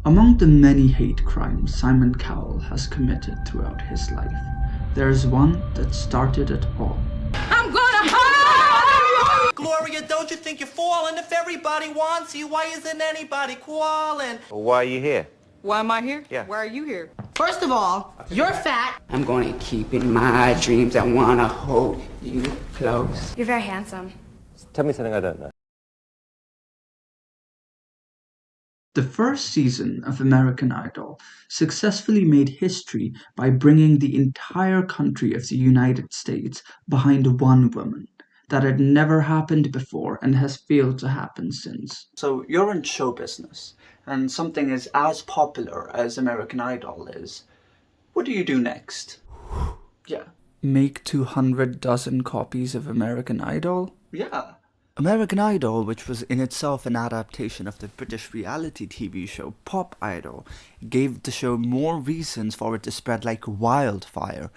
Among the many hate crimes Simon Cowell has committed throughout his life, there is one that started it all. I'm gonna hide! Gloria, don't you think you're falling? If everybody wants you, why isn't anybody calling? Why are you here? Why am I here? Yeah. Why are you here? First of all, you're fat. I'm going to keep in my dreams. I want to hold you close. You're very handsome. Tell me something I don't know. The first season of American Idol successfully made history by bringing the entire country of the United States behind one woman. That had never happened before and has failed to happen since. So you're in show business, and something is as popular as American Idol is. What do you do next? Yeah. Make 200 dozen copies of American Idol? Yeah. American Idol, which was in itself an adaptation of the British reality TV show Pop Idol, gave the show more reasons for it to spread like wildfire.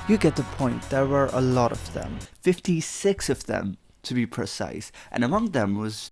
You get the point, there were a lot of them, 56 of them to be precise, and among them was...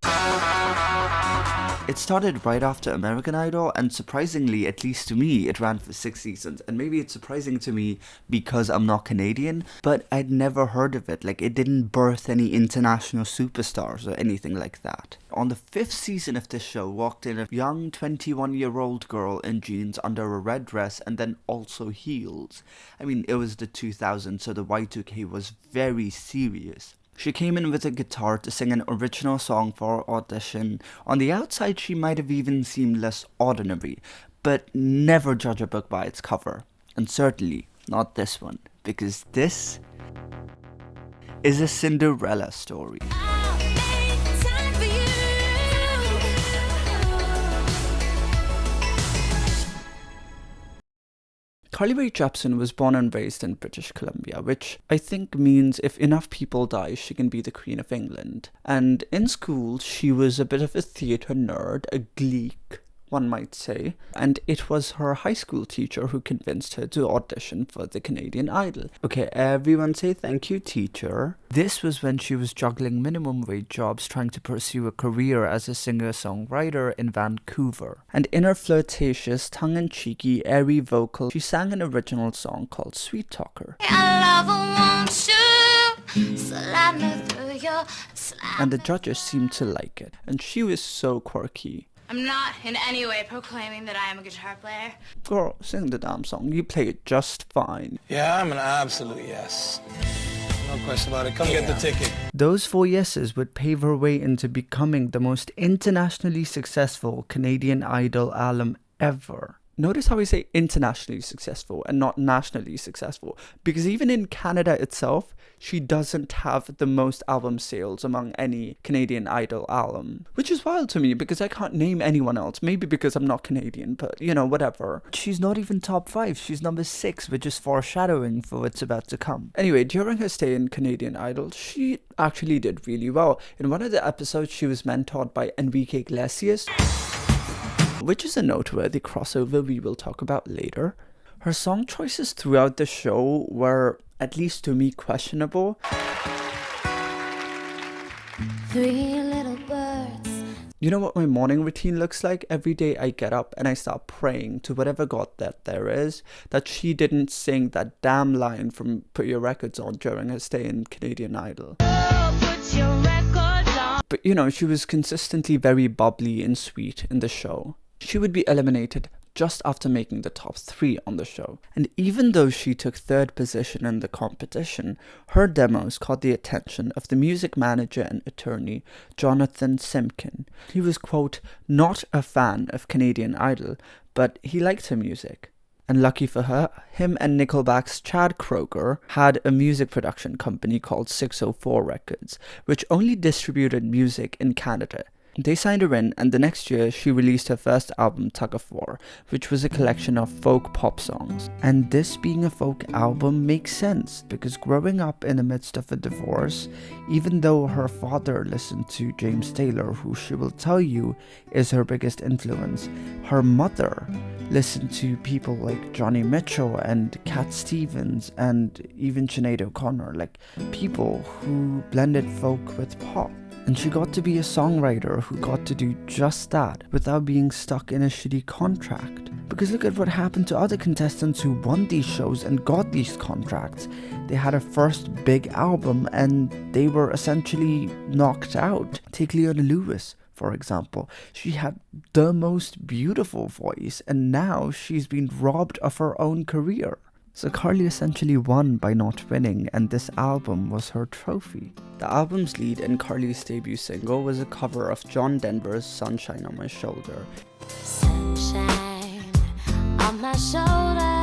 It started right after American Idol, and surprisingly, at least to me, it ran for 6 seasons. And maybe it's surprising to me because I'm not Canadian, but I'd never heard of it. Like, it didn't birth any international superstars or anything like that. On the 5th season of this show walked in a young 21-year-old girl in jeans under a red dress and then also heels. I mean, it was the 2000s, so the Y2K was very serious. She came in with a guitar to sing an original song for her audition. On the outside, she might have even seemed less ordinary, but never judge a book by its cover. And certainly not this one, because this is a Cinderella story. Rae Jepsen was born and raised in British Columbia, which I think means if enough people die, she can be the Queen of England. And in school, she was a bit of a theatre nerd, a gleek, one might say, and it was her high school teacher who convinced her to audition for the Canadian Idol. Okay, everyone say thank you, teacher. This was when she was juggling minimum wage jobs trying to pursue a career as a singer-songwriter in Vancouver. And in her flirtatious, tongue-in-cheeky, airy vocal, she sang an original song called Sweet Talker. And the judges seemed to like it, and she was so quirky. I'm not in any way proclaiming that I am a guitar player. Girl, sing the damn song. You play it just fine. Yeah, I'm an absolute yes. No question about it. Come get the ticket. Those 4 yeses would pave her way into becoming the most internationally successful Canadian Idol alum ever. Notice how we say internationally successful and not nationally successful, because even in Canada itself, she doesn't have the most album sales among any Canadian Idol alum, which is wild to me because I can't name anyone else, maybe because I'm not Canadian, but you know, whatever. She's not even top 5, she's number 6, which is foreshadowing for what's about to come. Anyway, during her stay in Canadian Idol, she actually did really well. In one of the episodes, she was mentored by Enrique Iglesias, which is a noteworthy crossover we will talk about later. Her song choices throughout the show were, at least to me, questionable. 3 little birds. You know what my morning routine looks like? Every day I get up and I start praying to whatever God that there is, that she didn't sing that damn line from Put Your Records On during her stay in Canadian Idol. Put your records on. But you know, she was consistently very bubbly and sweet in the show. She would be eliminated just after making the top 3 on the show. And even though she took 3rd position in the competition, her demos caught the attention of the music manager and attorney Jonathan Simkin. He was, quote, not a fan of Canadian Idol, but he liked her music. And lucky for her, him and Nickelback's Chad Kroeger had a music production company called 604 Records, which only distributed music in Canada. They signed her in, and the next year she released her first album, Tug of War, which was a collection of folk pop songs. And this being a folk album makes sense, because growing up in the midst of a divorce, even though her father listened to James Taylor, who she will tell you is her biggest influence, her mother listened to people like Johnny Mitchell and Cat Stevens and even Sinead O'Connor, like people who blended folk with pop. And she got to be a songwriter who got to do just that without being stuck in a shitty contract. Because look at what happened to other contestants who won these shows and got these contracts. They had a first big album and they were essentially knocked out. Take Leona Lewis, for example. She had the most beautiful voice and now she's been robbed of her own career. So Carly essentially won by not winning, and this album was her trophy. The album's lead and Carly's debut single was a cover of John Denver's Sunshine on My Shoulder. Sunshine on my shoulders.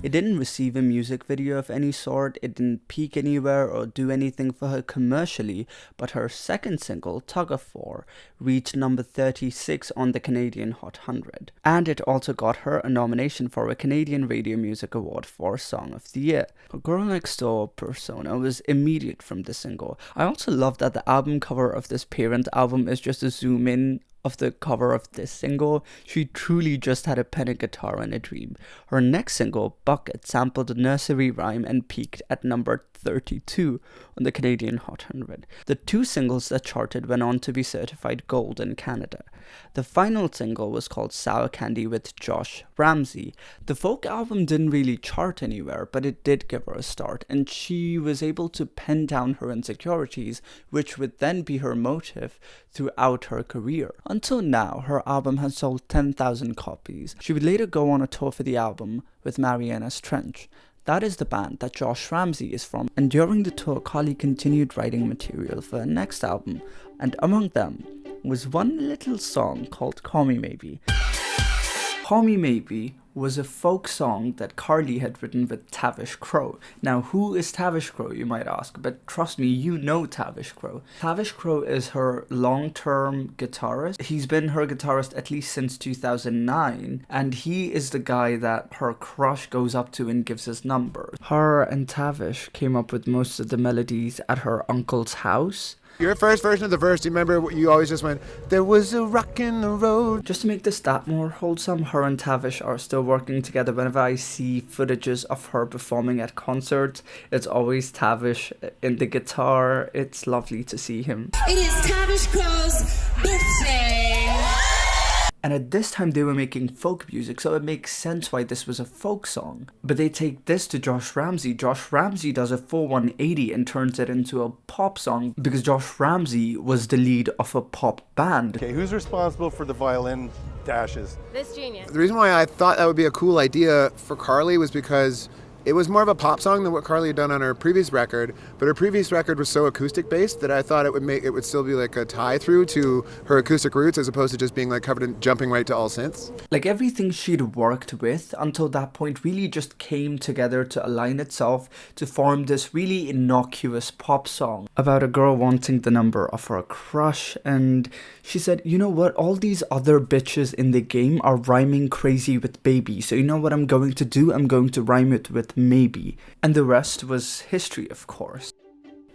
It didn't receive a music video of any sort, it didn't peak anywhere or do anything for her commercially, but her second single, Tug of War, reached number 36 on the Canadian Hot 100. And it also got her a nomination for a Canadian Radio Music Award for Song of the Year. Her Girl Next Door persona was immediate from the single. I also love that the album cover of this parent album is just a zoom in of the cover of this single. She truly just had a pen and guitar and a dream. Her next single, Bucket, sampled a nursery rhyme and peaked at number 32 on the Canadian Hot 100. The two singles that charted went on to be certified gold in Canada. The final single was called Sour Candy with Josh Ramsey. The folk album didn't really chart anywhere, but it did give her a start, and she was able to pen down her insecurities, which would then be her motive throughout her career. Until now, her album has sold 10,000 copies. She would later go on a tour for the album with Mariana's Trench. That is the band that Josh Ramsey is from, and during the tour, Carly continued writing material for her next album, and among them was one little song called Call Me Maybe. Call Me Maybe was a folk song that Carly had written with Tavish Crow. Now, who is Tavish Crow, you might ask, but trust me, you know Tavish Crow. Tavish Crow is her long-term guitarist. He's been her guitarist at least since 2009, and he is the guy that her crush goes up to and gives his number. Her and Tavish came up with most of the melodies at her uncle's house. Your first version of the verse, do you remember you always just went, there was a rock in the road? Just to make this stat more wholesome, her and Tavish are still working together. Whenever I see footages of her performing at concerts, it's always Tavish in the guitar. It's lovely to see him. It is Tavish Crow's birthday. And at this time they were making folk music, so it makes sense why this was a folk song. But they take this to Josh Ramsey. Josh Ramsey does a full 180 and turns it into a pop song because Josh Ramsey was the lead of a pop band. Okay, who's responsible for the violin dashes? This genius. The reason why I thought that would be a cool idea for Carly was because it was more of a pop song than what Carly had done on her previous record, but her previous record was so acoustic based that I thought it would still be like a tie through to her acoustic roots as opposed to just being like covered in jumping right to all synths. Like everything she'd worked with until that point really just came together to align itself to form this really innocuous pop song about a girl wanting the number of her crush. And she said, you know what, all these other bitches in the game are rhyming crazy with baby, so you know what I'm going to do? I'm going to rhyme it with maybe. And the rest was history, of course.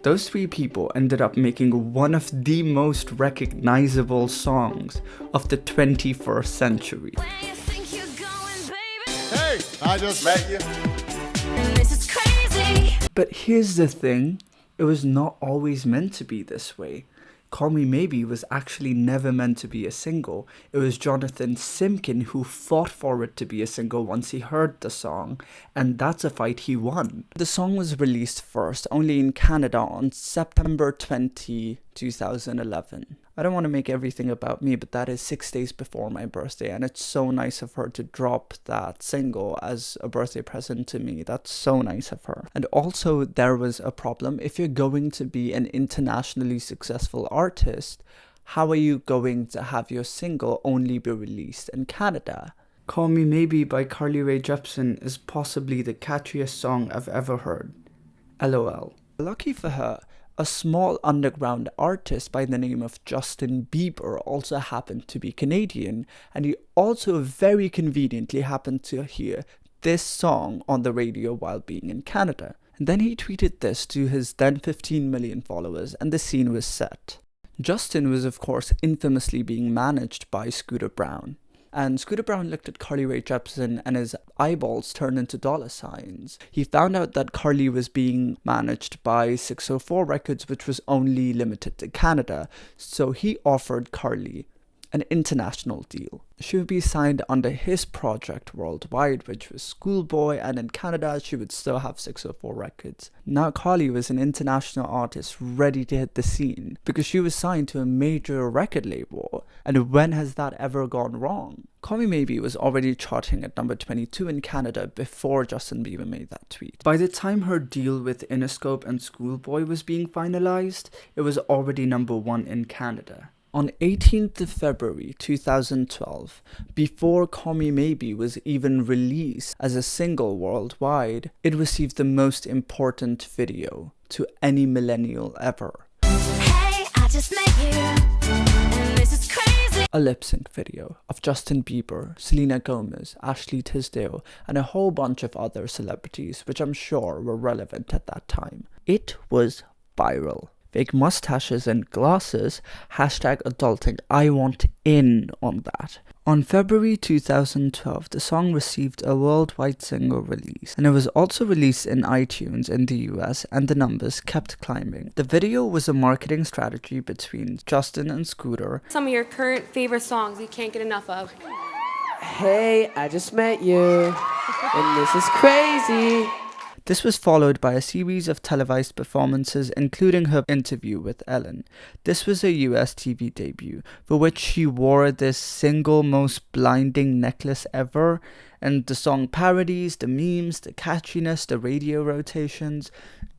Those three people ended up making one of the most recognizable songs of the 21st century. Hey, I just met you. This is crazy. But here's the thing, it was not always meant to be this way. Call Me Maybe was actually never meant to be a single. It was Jonathan Simkin who fought for it to be a single once he heard the song, and that's a fight he won. The song was released first, only in Canada, on September 20, 2011. I don't want to make everything about me, but that is 6 days before my birthday, and it's so nice of her to drop that single as a birthday present to me. That's so nice of her. And also, there was a problem. If you're going to be an internationally successful artist, how are you going to have your single only be released in Canada? Call Me Maybe by Rae Jepsen is possibly the catchiest song I've ever heard. LOL. Lucky for her, a small underground artist by the name of Justin Bieber also happened to be Canadian, and he also very conveniently happened to hear this song on the radio while being in Canada. And then he tweeted this to his then 15 million followers, and the scene was set. Justin was of course infamously being managed by Scooter Braun. And Scooter Braun looked at Carly Rae Jepsen and his eyeballs turned into dollar signs. He found out that Carly was being managed by 604 Records, which was only limited to Canada. So he offered Carly an international deal. She would be signed under his project worldwide, which was Schoolboy, and in Canada she would still have 604 Records. Now Carly was an international artist ready to hit the scene because she was signed to a major record label, and when has that ever gone wrong? Call Me Maybe was already charting at number 22 in Canada before Justin Bieber made that tweet. By the time her deal with Interscope and Schoolboy was being finalized, it was already number 1 in Canada. On 18th of February 2012, before Call Me Maybe was even released as a single worldwide, it received the most important video to any millennial ever. Hey, I just met you, and this is crazy. A lip sync video of Justin Bieber, Selena Gomez, Ashley Tisdale, and a whole bunch of other celebrities, which I'm sure were relevant at that time. It was viral. Fake mustaches and glasses, #adulting, I want in on that. On February 2012, the song received a worldwide single release, and it was also released in iTunes in the US, and the numbers kept climbing. The video was a marketing strategy between Justin and Scooter. Some of your current favorite songs you can't get enough of. Hey, I just met you, and this is crazy. This was followed by a series of televised performances, including her interview with Ellen. This was a US TV debut, for which she wore this single most blinding necklace ever, and the song parodies, the memes, the catchiness, the radio rotations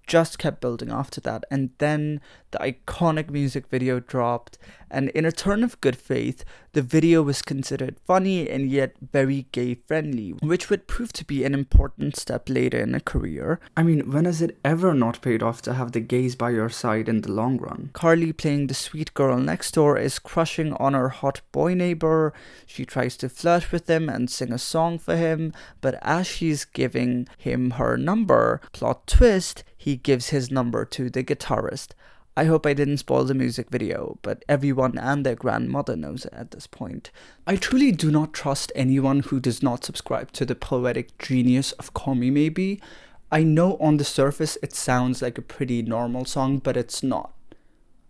just kept building after that, and then the iconic music video dropped, and in a turn of good faith, the video was considered funny and yet very gay friendly, which would prove to be an important step later in a career. I mean, when has it ever not paid off to have the gays by your side in the long run? Carly, playing the sweet girl next door, is crushing on her hot boy neighbor. She tries to flirt with him and sing a song for him, but as she's giving him her number, plot twist, he gives his number to the guitarist. I hope I didn't spoil the music video, but everyone and their grandmother knows it at this point. I truly do not trust anyone who does not subscribe to the poetic genius of Call Me Maybe. I know on the surface it sounds like a pretty normal song, but it's not.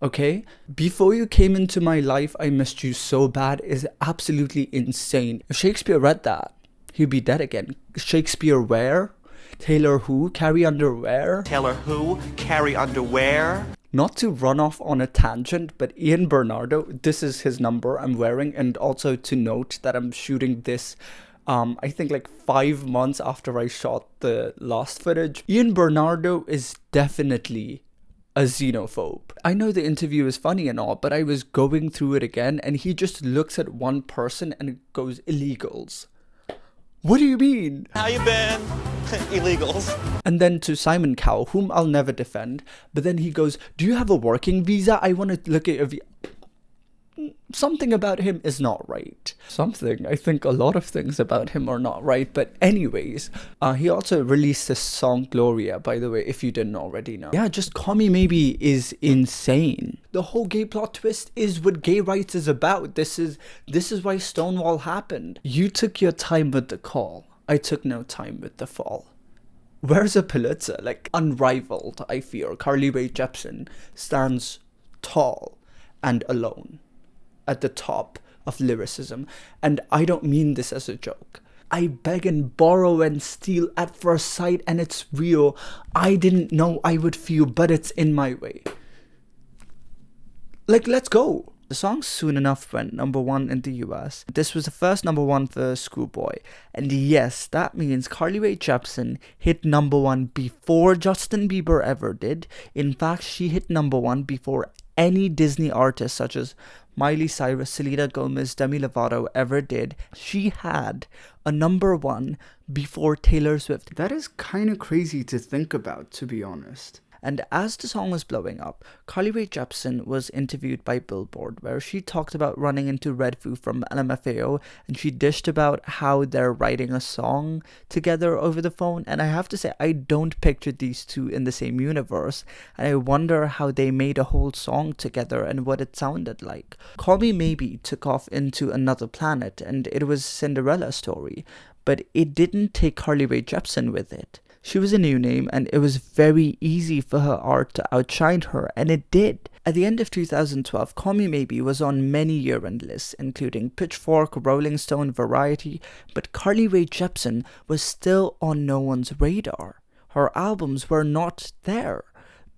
Okay? Before you came into my life, I missed you so bad is absolutely insane. If Shakespeare read that, he'd be dead again. Shakespeare where? Taylor who? Carry underwear? Taylor who? Carry underwear? Not to run off on a tangent, but Ian Bernardo, this is his number I'm wearing, and also to note that I'm shooting this, I think like 5 months after I shot the last footage. Ian Bernardo is definitely a xenophobe. I know the interview is funny and all, but I was going through it again, and he just looks at one person and goes, illegals. What do you mean? How you been? Illegals. And then to Simon Cowell, whom I'll never defend, but then he goes, do you have a working visa? I want to look at your visa. Something about him is not right. I think a lot of things about him are not right, but anyways, he also released this song Gloria, by the way, if you didn't already know. Yeah, just Call Me Maybe is insane. The whole gay plot twist is what gay rights is about. This is why Stonewall happened. You took your time with the call. I took no time with the fall. Where's a Pulitzer? Like, unrivaled, I fear. Carly Rae Jepsen stands tall and alone at the top of lyricism, and I don't mean this as a joke. I beg and borrow and steal at first sight, and it's real. I didn't know I would feel, but it's in my way. Like, let's go. The song soon enough went number 1 in the US. This was the first number 1 for Schoolboy. And yes, that means Carly Rae Jepsen hit number 1 before Justin Bieber ever did. In fact, she hit number 1 before any Disney artist such as Miley Cyrus, Selena Gomez, Demi Lovato ever did. She had a number 1 before Taylor Swift. That is kind of crazy to think about, to be honest. And as the song was blowing up, Rae Jepsen was interviewed by Billboard, where she talked about running into Redfoo from LMFAO, and she dished about how they're writing a song together over the phone. And I have to say, I don't picture these two in the same universe, and I wonder how they made a whole song together and what it sounded like. Call Me Maybe took off into another planet, and it was Cinderella story, but it didn't take Rae Jepsen with it. She was a new name, and it was very easy for her art to outshine her, and it did. At the end of 2012, Call Me Maybe was on many year-end lists, including Pitchfork, Rolling Stone, Variety, but Rae Jepsen was still on no one's radar. Her albums were not there.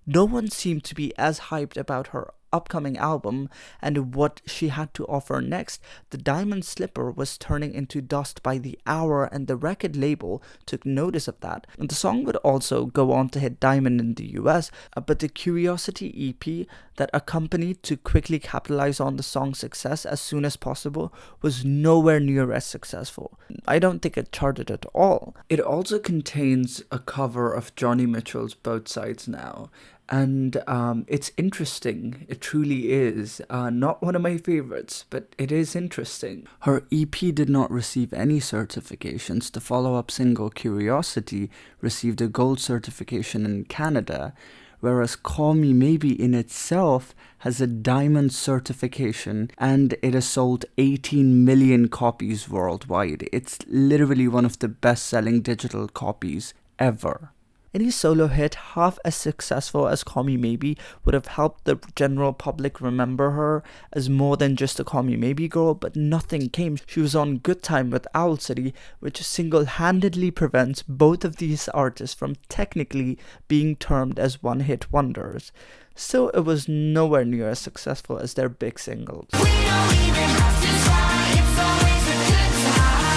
No one seemed to be as hyped about her upcoming album and what she had to offer next. The Diamond Slipper was turning into dust by the hour, and the record label took notice of that. And the song would also go on to hit Diamond in the US, but the Curiosity EP that accompanied to quickly capitalize on the song's success as soon as possible was nowhere near as successful. I don't think it charted at all. It also contains a cover of Johnny Mitchell's Both Sides Now, and it's interesting. It truly is. Not one of my favorites, but it is interesting. Her EP did not receive any certifications. The follow-up single, Curiosity, received a gold certification in Canada, whereas Call Me Maybe in itself has a diamond certification, and it has sold 18 million copies worldwide. It's literally one of the best-selling digital copies ever. Any solo hit half as successful as Call Me Maybe would have helped the general public remember her as more than just a Call Me Maybe girl, but nothing came. She was on Good Time with Owl City, which single-handedly prevents both of these artists from technically being termed as one-hit wonders. Still, it was nowhere near as successful as their big singles.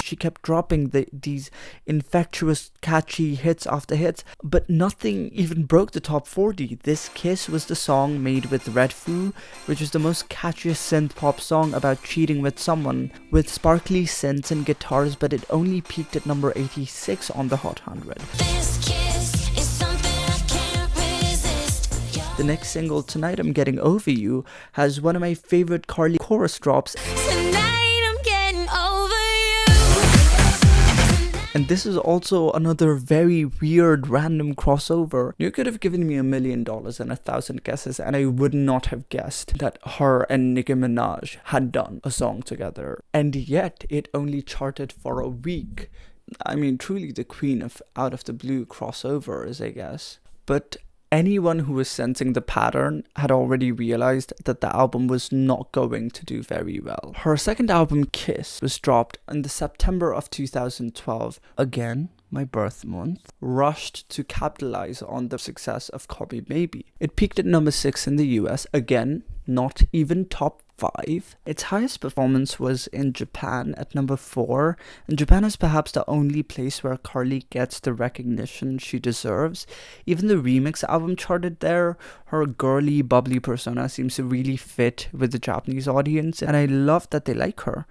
She kept dropping these infectious, catchy hits after hits, but nothing even broke the top 40. This Kiss was the song made with Redfoo, which is the most catchiest synth-pop song about cheating with someone, with sparkly synths and guitars, but it only peaked at number 86 on the Hot 100. The next single, Tonight I'm Getting Over You, has one of my favorite Carly chorus drops. And this is also another very weird random crossover. You could have given me $1 million and 1,000 guesses, and I would not have guessed that her and Nicki Minaj had done a song together. And yet, it only charted for a week. I mean, truly the queen of out of the blue crossovers, I guess. But anyone who was sensing the pattern had already realized that the album was not going to do very well. Her second album, Kiss, was dropped in the September of 2012. Again, my birth month, rushed to capitalize on the success of Call Me Maybe. It peaked at number 6 in the US, again, not even top 5. Its highest performance was in Japan at number 4, and Japan is perhaps the only place where Carly gets the recognition she deserves. Even the remix album charted there. Her girly, bubbly persona seems to really fit with the Japanese audience, and I love that they like her.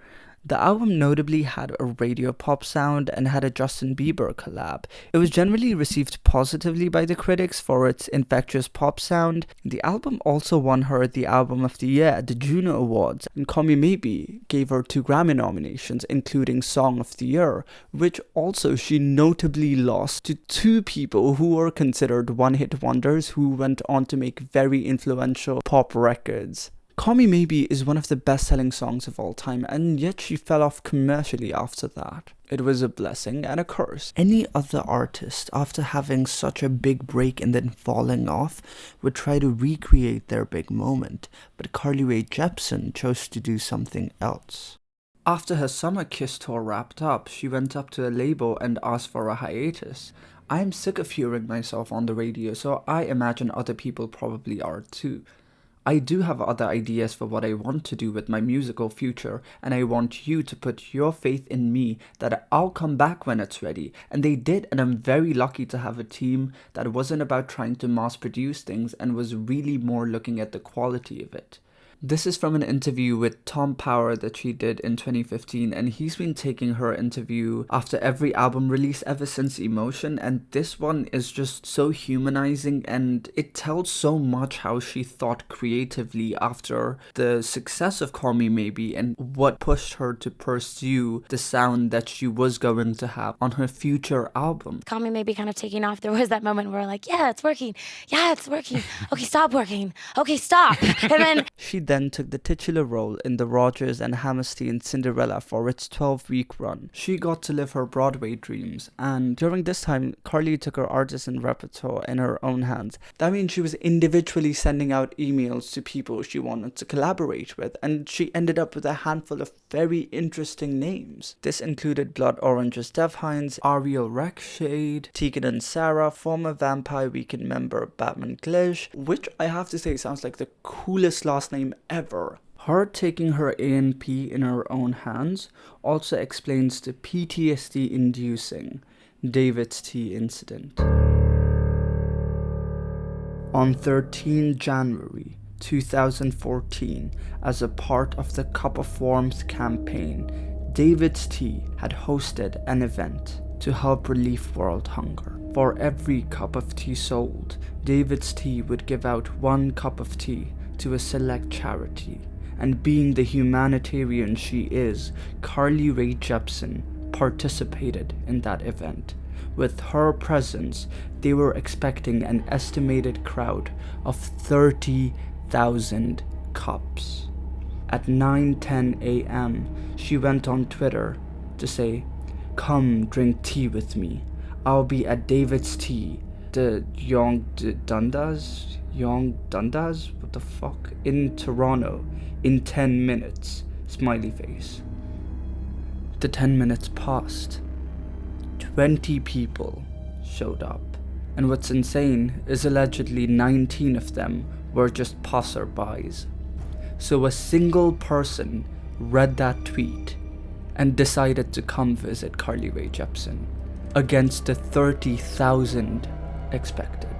The album notably had a radio pop sound and had a Justin Bieber collab. It was generally received positively by the critics for its infectious pop sound. The album also won her the Album of the Year at the Juno Awards, and Call Me Maybe gave her 2 Grammy nominations, including Song of the Year, which also she notably lost to 2 people who were considered one-hit wonders who went on to make very influential pop records. Call Me Maybe is one of the best-selling songs of all time, and yet she fell off commercially after that. It was a blessing and a curse. Any other artist, after having such a big break and then falling off, would try to recreate their big moment, but Rae Jepsen chose to do something else. After her summer Kiss tour wrapped up, she went up to a label and asked for a hiatus. I am sick of hearing myself on the radio, so I imagine other people probably are too. I do have other ideas for what I want to do with my musical future, and I want you to put your faith in me that I'll come back when it's ready. And they did, and I'm very lucky to have a team that wasn't about trying to mass produce things and was really more looking at the quality of it. This is from an interview with Tom Power that she did in 2015, and he's been taking her interview after every album release ever since Emotion, and this one is just so humanizing, and it tells so much how she thought creatively after the success of Call Me Maybe and what pushed her to pursue the sound that she was going to have on her future album. Call Me Maybe kind of taking off. There was that moment where we're like, yeah, it's working. Yeah, it's working. Okay, stop working. Okay, stop. And then she then took the titular role in the Rodgers and Hammerstein Cinderella for its 12-week run. She got to live her Broadway dreams, and during this time, Carly took her artisan repertoire in her own hands. That means she was individually sending out emails to people she wanted to collaborate with, and she ended up with a handful of very interesting names. This included Blood Orange's Dev Hines, Ariel Rexshade, Tegan and Sarah, former Vampire Weekend member Batman Glish, which I have to say sounds like the coolest last name ever. Her taking her A&P in her own hands also explains the PTSD-inducing David's Tea incident. On 13 January 2014, as a part of the Cup of Warmth campaign, David's Tea had hosted an event to help relieve world hunger. For every cup of tea sold, David's Tea would give out 1 cup of tea to a select charity. And being the humanitarian she is, Carly Rae Jepsen participated in that event. With her presence, they were expecting an estimated crowd of 30,000 cups. At 9:10 a.m., she went on Twitter to say, "Come drink tea with me. I'll be at David's Tea, the Yongdundas? What the fuck? In Toronto. In 10 minutes, smiley face." The 10 minutes passed. 20 people showed up. And what's insane is allegedly 19 of them were just passerbys. So a single person read that tweet and decided to come visit Carly Rae Jepsen against the 30,000 expected.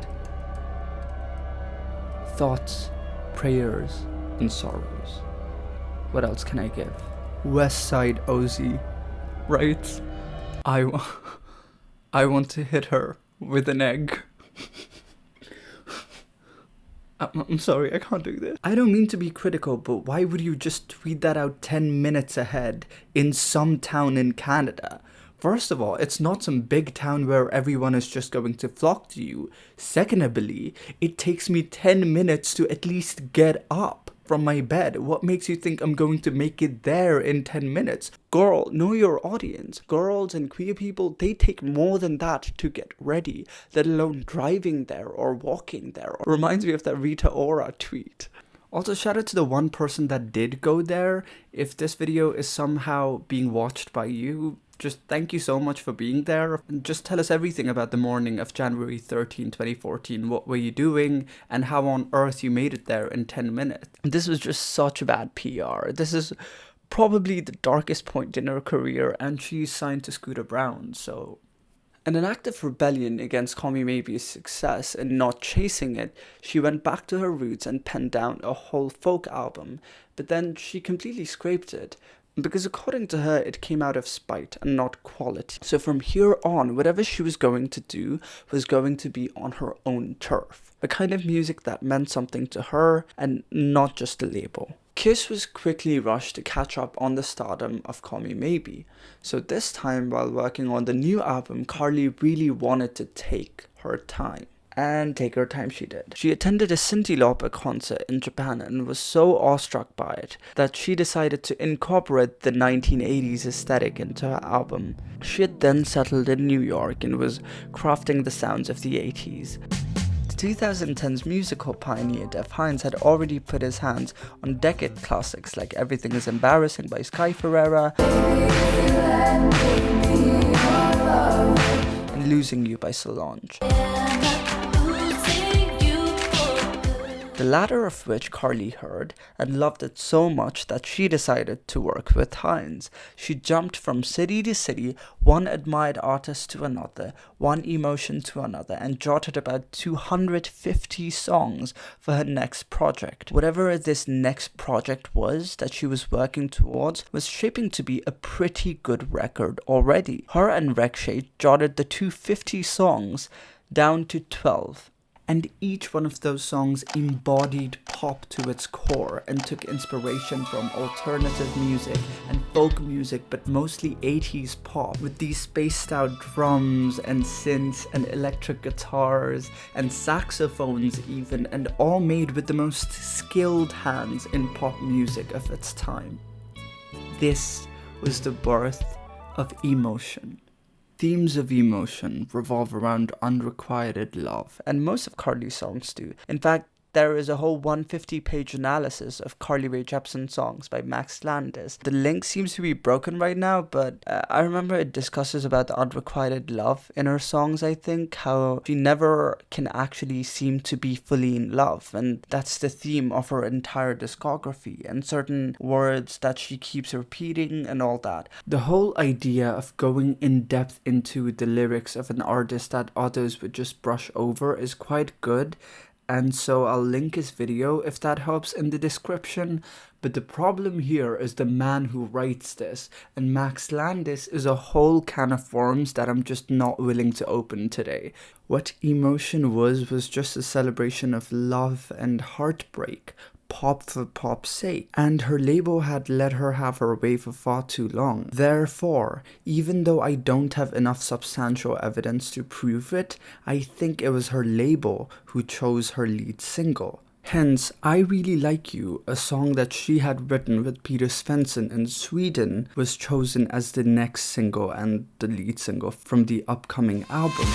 Thoughts, prayers, and sorrows. What else can I give? West Side Ozzy writes, I want to hit her with an egg. I'm sorry, I can't do this. I don't mean to be critical, but why would you just tweet that out 10 minutes ahead in some town in Canada? First of all, it's not some big town where everyone is just going to flock to you. Secondly, it takes me 10 minutes to at least get up from my bed. What makes you think I'm going to make it there in 10 minutes? Girl, know your audience. Girls and queer people, they take more than that to get ready, let alone driving there or walking there. Reminds me of that Rita Ora tweet. Also, shout out to the one person that did go there. If this video is somehow being watched by you, just thank you so much for being there. Just tell us everything about the morning of January 13, 2014. What were you doing and how on earth you made it there in 10 minutes. This was just such bad PR. This is probably the darkest point in her career, and she's signed to Scooter Braun, so... In an act of rebellion against Call Me Maybe's success and not chasing it, she went back to her roots and penned down a whole folk album, but then she completely scraped it. Because according to her, it came out of spite and not quality. So from here on, whatever she was going to do was going to be on her own turf. A kind of music that meant something to her and not just a label. Kiss was quickly rushed to catch up on the stardom of Call Me Maybe. So this time, while working on the new album, Carly really wanted to take her time. And take her time she did. She attended a Cyndi Lauper concert in Japan and was so awestruck by it that she decided to incorporate the 1980s aesthetic into her album. She had then settled in New York and was crafting the sounds of the 80s. The 2010s musical pioneer Dev Hines had already put his hands on decade classics like Everything Is Embarrassing by Sky Ferreira and Losing You by Solange. the latter of which Carly heard and loved it so much that she decided to work with TION. She jumped from city to city, one admired artist to another, one emotion to another, and jotted about 250 songs for her next project. Whatever this next project was that she was working towards was shaping to be a pretty good record already. Her and Rae jotted the 250 songs down to 12. And each one of those songs embodied pop to its core and took inspiration from alternative music and folk music, but mostly 80s pop, with these spaced out drums and synths and electric guitars and saxophones even, and all made with the most skilled hands in pop music of its time. This was the birth of emotion. Themes of emotion revolve around unrequited love, and most of Carly's songs do. In fact, there is a whole 150-page analysis of Rae Jepsen songs by Max Landis. The link seems to be broken right now, but I remember it discusses about the unrequited love in her songs, I think, how she never can actually seem to be fully in love, and that's the theme of her entire discography, and certain words that she keeps repeating and all that. The whole idea of going in depth into the lyrics of an artist that others would just brush over is quite good, and so I'll link his video if that helps in the description. But the problem here is the man who writes this, and Max Landis is a whole can of worms that I'm just not willing to open today. What emotion was just a celebration of love and heartbreak, pop for pop's sake, and her label had let her have her way for far too long. Therefore, even though I don't have enough substantial evidence to prove it, I think it was her label who chose her lead single. Hence, I Really Like You, a song that she had written with Peter Svensson in Sweden, was chosen as the next single and the lead single from the upcoming album.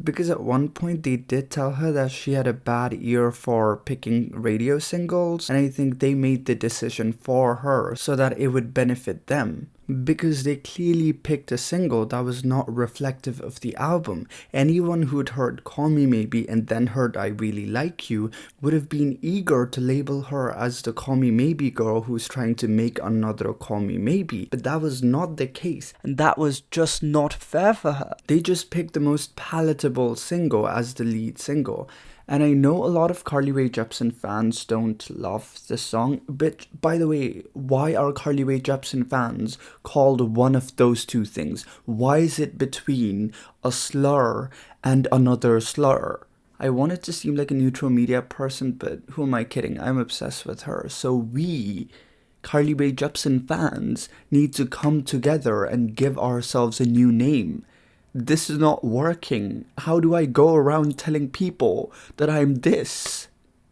Because at one point they did tell her that she had a bad ear for picking radio singles, and I think they made the decision for her so that it would benefit them. Because they clearly picked a single that was not reflective of the album. Anyone who'd heard Call Me Maybe and then heard I Really Like You would have been eager to label her as the Call Me Maybe girl who's trying to make another Call Me Maybe. But that was not the case, and that was just not fair for her. They just picked the most palatable single as the lead single. And I know a lot of Rae Jepsen fans don't love this song, but by the way, why are Rae Jepsen fans called one of those two things? Why is it between a slur and another slur? I wanted to seem like a neutral media person, but who am I kidding? I'm obsessed with her. So we, Rae Jepsen fans, need to come together and give ourselves a new name. This is not working. How do I go around telling people that I'm this?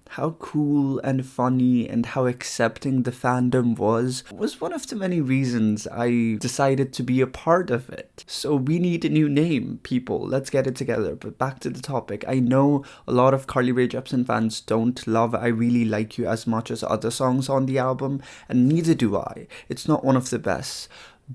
How cool and funny and how accepting the fandom was one of the many reasons I decided to be a part of it. So we need a new name, people. Let's get it together. But back to the topic. I know a lot of Rae Jepsen fans don't love I Really Like You as much as other songs on the album, and neither do I. It's not one of the best,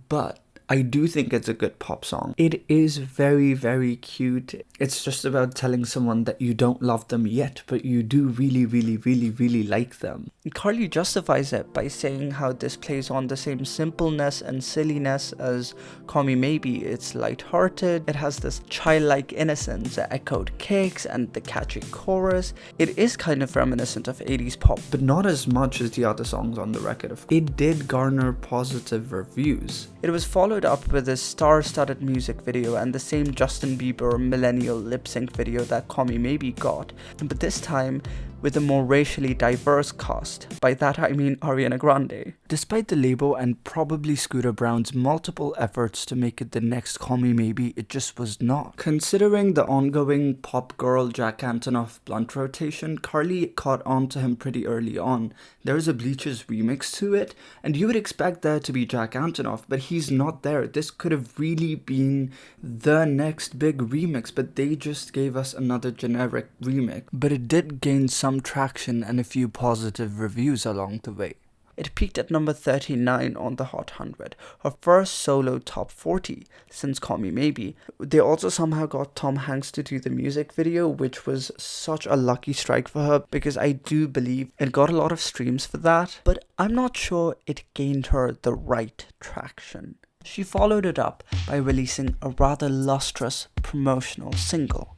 but I do think it's a good pop song. It is very, very cute. It's just about telling someone that you don't love them yet, but you do really, really, really, really like them. Carly justifies it by saying how this plays on the same simpleness and silliness as Call Me Maybe. It's lighthearted, it has this childlike innocence, the echoed kicks and the catchy chorus. It is kind of reminiscent of 80s pop, but not as much as the other songs on the record. It did garner positive reviews. It was followed up with a star-studded music video and the same Justin Bieber millennial lip-sync video that Call Me Maybe got, but this time with a more racially diverse cast. By that I mean Ariana Grande. Despite the label and probably Scooter Braun's multiple efforts to make it the next Call Me Maybe, it just was not. Considering the ongoing pop girl Jack Antonoff blunt rotation, Carly caught on to him pretty early on. There is a Bleachers remix to it, and you would expect there to be Jack Antonoff, but he's not there. This could have really been the next big remix, but they just gave us another generic remix. But it did gain some traction and a few positive reviews along the way. It peaked at number 39 on the Hot 100, her first solo top 40 since Call Me Maybe. They also somehow got Tom Hanks to do the music video, which was such a lucky strike for her because I do believe it got a lot of streams for that, but I'm not sure it gained her the right traction. She followed it up by releasing a rather lustrous promotional single,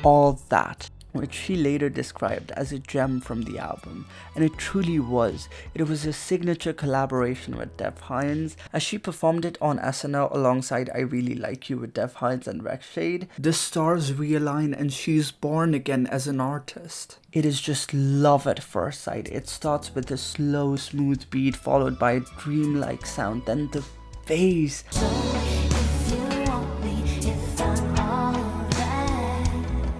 All That, which she later described as a gem from the album, and it truly was. It was a signature collaboration with Dev Hynes, as she performed it on SNL alongside I Really Like You with Dev Hynes and Rekshade. The stars realign and she's born again as an artist. It is just love at first sight. It starts with a slow, smooth beat followed by a dreamlike sound, then the bass.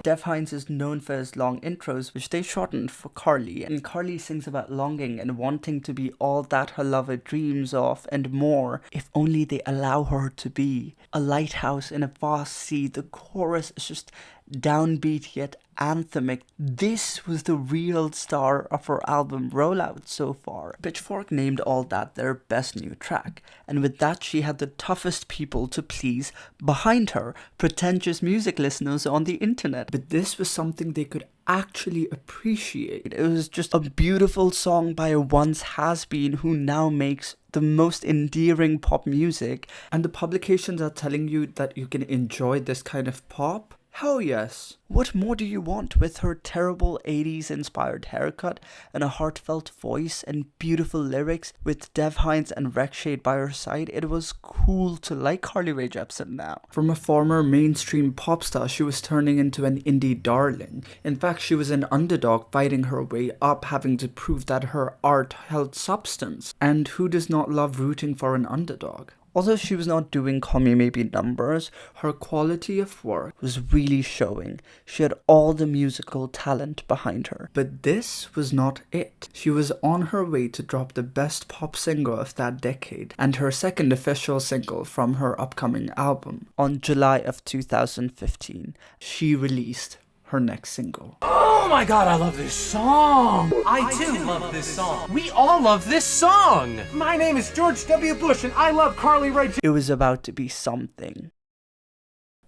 Dev Hynes is known for his long intros, which they shortened for Carly, and Carly sings about longing and wanting to be all that her lover dreams of and more, if only they allow her to be. A lighthouse in a vast sea, the chorus is just downbeat yet anthemic. This was the real star of her album rollout so far. Pitchfork named All That their best new track, and with that she had the toughest people to please behind her, pretentious music listeners on the internet. But this was something they could actually appreciate. It was just a beautiful song by a once has-been who now makes the most endearing pop music, and the publications are telling you that you can enjoy this kind of pop. Hell yes. What more do you want? With her terrible 80s inspired haircut and a heartfelt voice and beautiful lyrics, with Dev Hynes and Rekshade by her side, it was cool to like Carly Rae Jepsen now. From a former mainstream pop star, she was turning into an indie darling. In fact, she was an underdog fighting her way up, having to prove that her art held substance. And who does not love rooting for an underdog? Although she was not doing Call Me Maybe numbers, her quality of work was really showing. She had all the musical talent behind her. But this was not it. She was on her way to drop the best pop single of that decade, and her second official single from her upcoming album. On July of 2015, she released her next single. Oh my god, I love this song! I too love this song. We all love this song! My name is George W. Bush and I love Carly Rae Jepsen. It was about to be something.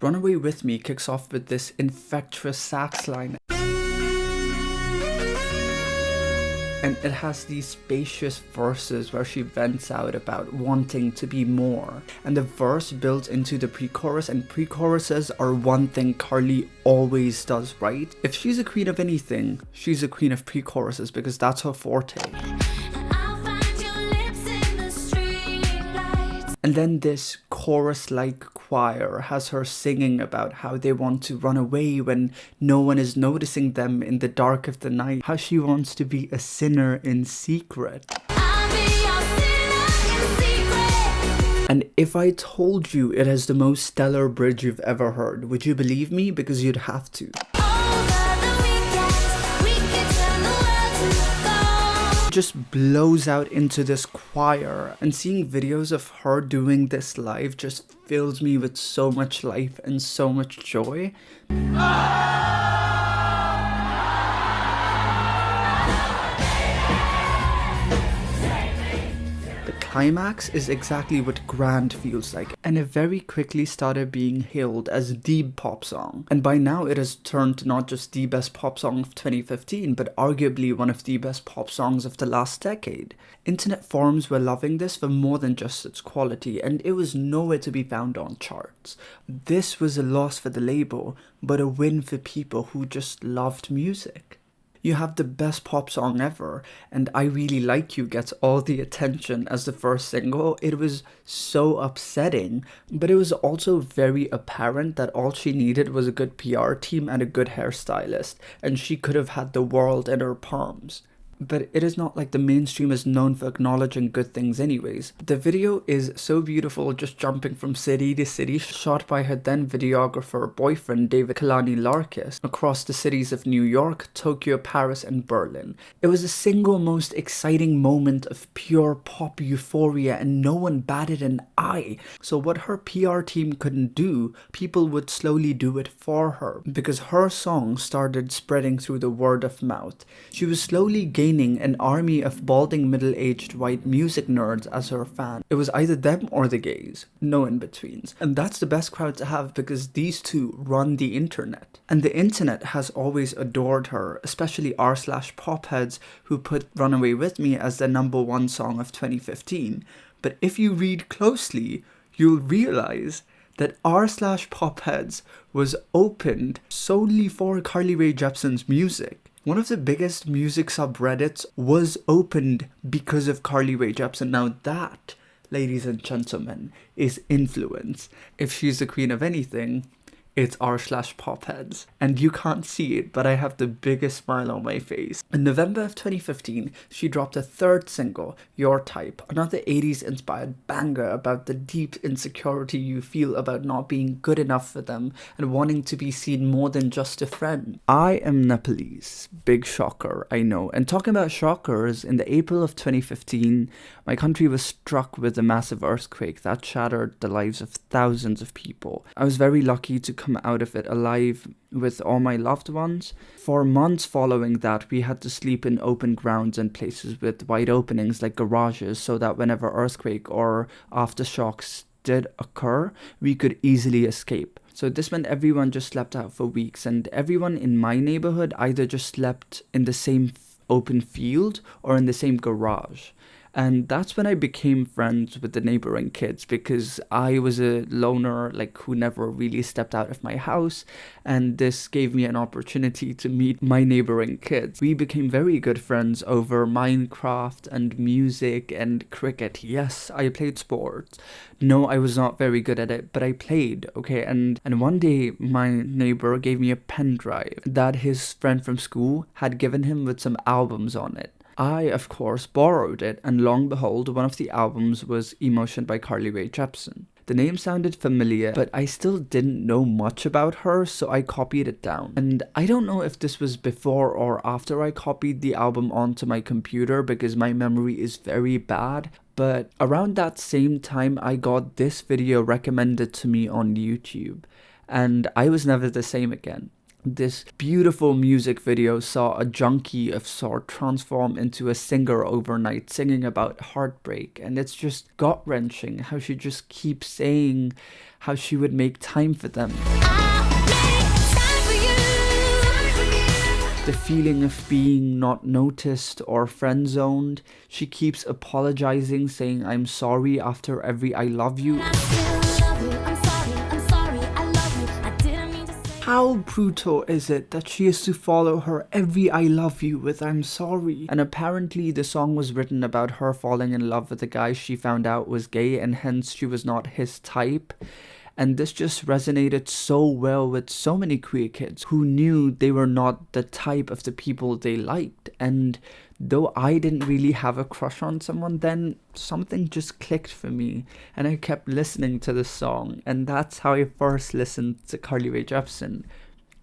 Runaway With Me kicks off with this infectious sax line. And it has these spacious verses where she vents out about wanting to be more. And the verse builds into the pre-chorus, and pre-choruses are one thing Carly always does right. If she's a queen of anything, she's a queen of pre-choruses because that's her forte. And then this chorus-like choir has her singing about how they want to run away when no one is noticing them in the dark of the night. How she wants to be a sinner in secret. And if I told you it has the most stellar bridge you've ever heard, would you believe me? Because you'd have to. Just blows out into this choir, and seeing videos of her doing this live just fills me with so much life and so much joy. Climax is exactly what Grand feels like, and it very quickly started being hailed as the pop song. And by now it has turned not just the best pop song of 2015, but arguably one of the best pop songs of the last decade. Internet forums were loving this for more than just its quality, and it was nowhere to be found on charts. This was a loss for the label, but a win for people who just loved music. You have the best pop song ever, and I Really Like You gets all the attention as the first single. It was so upsetting, but it was also very apparent that all she needed was a good PR team and a good hairstylist, and she could have had the world in her palms. but it is not like the mainstream is known for acknowledging good things anyways. The video is so beautiful, just jumping from city to city, shot by her then videographer boyfriend David Kalani Larkis across the cities of New York, Tokyo, Paris and Berlin. It was the single most exciting moment of pure pop euphoria and no one batted an eye. So what her PR team couldn't do, people would slowly do it for her, because her song started spreading through the word of mouth. She was slowly gaining an army of balding middle-aged white music nerds as her fan. It was either them or the gays, no in-betweens. And that's the best crowd to have, because these two run the internet. And the internet has always adored her, especially r/pop heads who put Runaway With Me as their #1 song of 2015. But if you read closely, you'll realize that r/pop heads was opened solely for Carly Rae Jepsen's music. One of the biggest music subreddits was opened because of Carly Rae Jepsen. Now that, ladies and gentlemen, is influence. If she's the queen of anything, it's r/pop heads. And you can't see it, but I have the biggest smile on my face. In November of 2015, she dropped a third single, Your Type, another 80s inspired banger about the deep insecurity you feel about not being good enough for them and wanting to be seen more than just a friend. I am Nepalese. Big shocker, I know. And talking about shockers, in the April of 2015, my country was struck with a massive earthquake that shattered the lives of thousands of people. I was very lucky to come out of it alive with all my loved ones. For months following that, we had to sleep in open grounds and places with wide openings like garages, so that whenever earthquake or aftershocks did occur, we could easily escape. So this meant everyone just slept out for weeks, and everyone in my neighborhood either just slept in the same open field or in the same garage. And that's when I became friends with the neighboring kids, because I was a loner, who never really stepped out of my house, and this gave me an opportunity to meet my neighboring kids. We became very good friends over Minecraft and music and cricket. Yes, I played sports. No, I was not very good at it, but I played, okay? And one day, my neighbor gave me a pen drive that his friend from school had given him with some albums on it. I, of course, borrowed it, and long behold, one of the albums was Emotion by Carly Rae Jepsen. The name sounded familiar, but I still didn't know much about her, so I copied it down. And I don't know if this was before or after I copied the album onto my computer, because my memory is very bad, but around that same time I got this video recommended to me on YouTube, and I was never the same again. This beautiful music video saw a junkie of sort transform into a singer overnight, singing about heartbreak, and it's just gut-wrenching how she just keeps saying how she would make time for them. The feeling of being not noticed or friend-zoned. She keeps apologizing, saying I'm sorry after every I love you. How brutal is it that she has to follow her every I love you with I'm sorry? And apparently the song was written about her falling in love with a guy she found out was gay, and hence she was not his type. And this just resonated so well with so many queer kids who knew they were not the type of the people they liked. And though I didn't really have a crush on someone then, something just clicked for me, and I kept listening to the song, and that's how I first listened to Carly Rae Jepsen.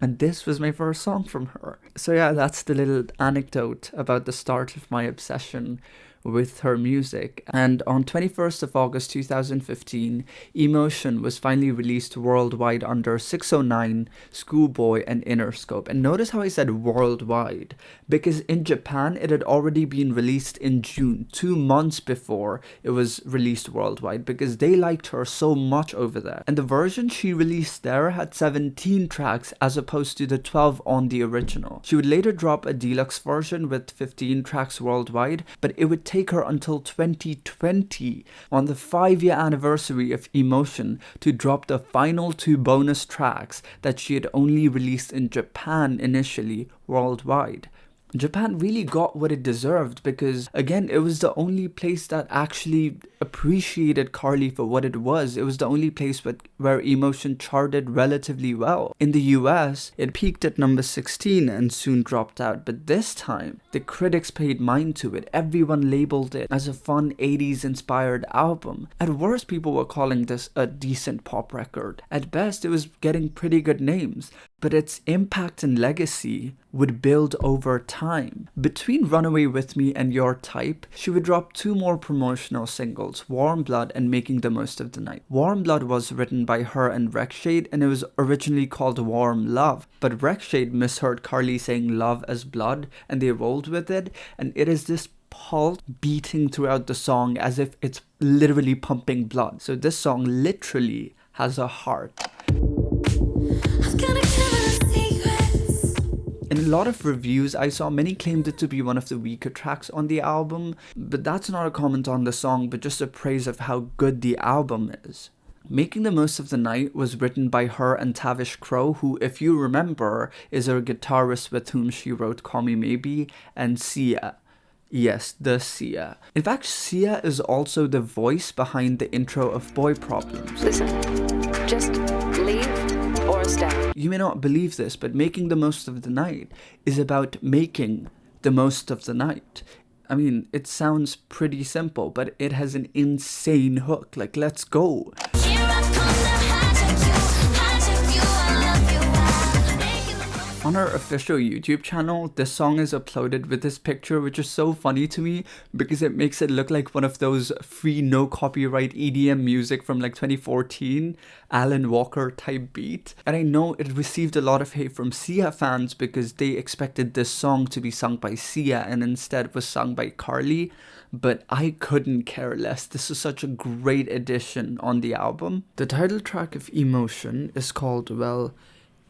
And this was my first song from her. So yeah, that's the little anecdote about the start of my obsession with her music. And on 21st of August 2015, Emotion was finally released worldwide under 609, Schoolboy and Interscope. And notice how I said worldwide, because in Japan it had already been released in June, 2 months before it was released worldwide, because they liked her so much over there. And the version she released there had 17 tracks as opposed to the 12 on the original. She would later drop a deluxe version with 15 tracks worldwide, but it would take her until 2020, on the 5-year anniversary of Emotion, to drop the final 2 bonus tracks that she had only released in Japan initially, worldwide. Japan really got what it deserved because, again, it was the only place that actually appreciated Carly for what it was. It was the only place where Emotion charted relatively well. In the US, it peaked at number 16 and soon dropped out, but this time, the critics paid mind to it. Everyone labeled it as a fun 80s inspired album. At worst, people were calling this a decent pop record. At best, it was getting pretty good names, but its impact and legacy would build over time. Between Runaway With Me and Your Type, she would drop 2 more promotional singles, Warm Blood and Making the Most of the Night. Warm Blood was written by her and Rekshade, and it was originally called Warm Love, but Rekshade misheard Carly saying love as blood, and they rolled with it, and it is this pulse beating throughout the song as if it's literally pumping blood. So this song literally has a heart. In a lot of reviews I saw, many claimed it to be one of the weaker tracks on the album, but that's not a comment on the song, but just a praise of how good the album is. Making the Most of the Night was written by her and Tavish Crow, who, if you remember, is her guitarist with whom she wrote Call Me Maybe, and Sia. Yes, the Sia. In fact, Sia is also the voice behind the intro of Boy Problems. Listen, just leave or stay. You may not believe this, but Making the Most of the Night is about making the most of the night. I mean, it sounds pretty simple, but it has an insane hook. Like, let's go. On her official YouTube channel, this song is uploaded with this picture, which is so funny to me because it makes it look like one of those free no copyright EDM music from like 2014, Alan Walker type beat. And I know it received a lot of hate from Sia fans because they expected this song to be sung by Sia and instead was sung by Carly. But I couldn't care less. This is such a great addition on the album. The title track of Emotion is called, well,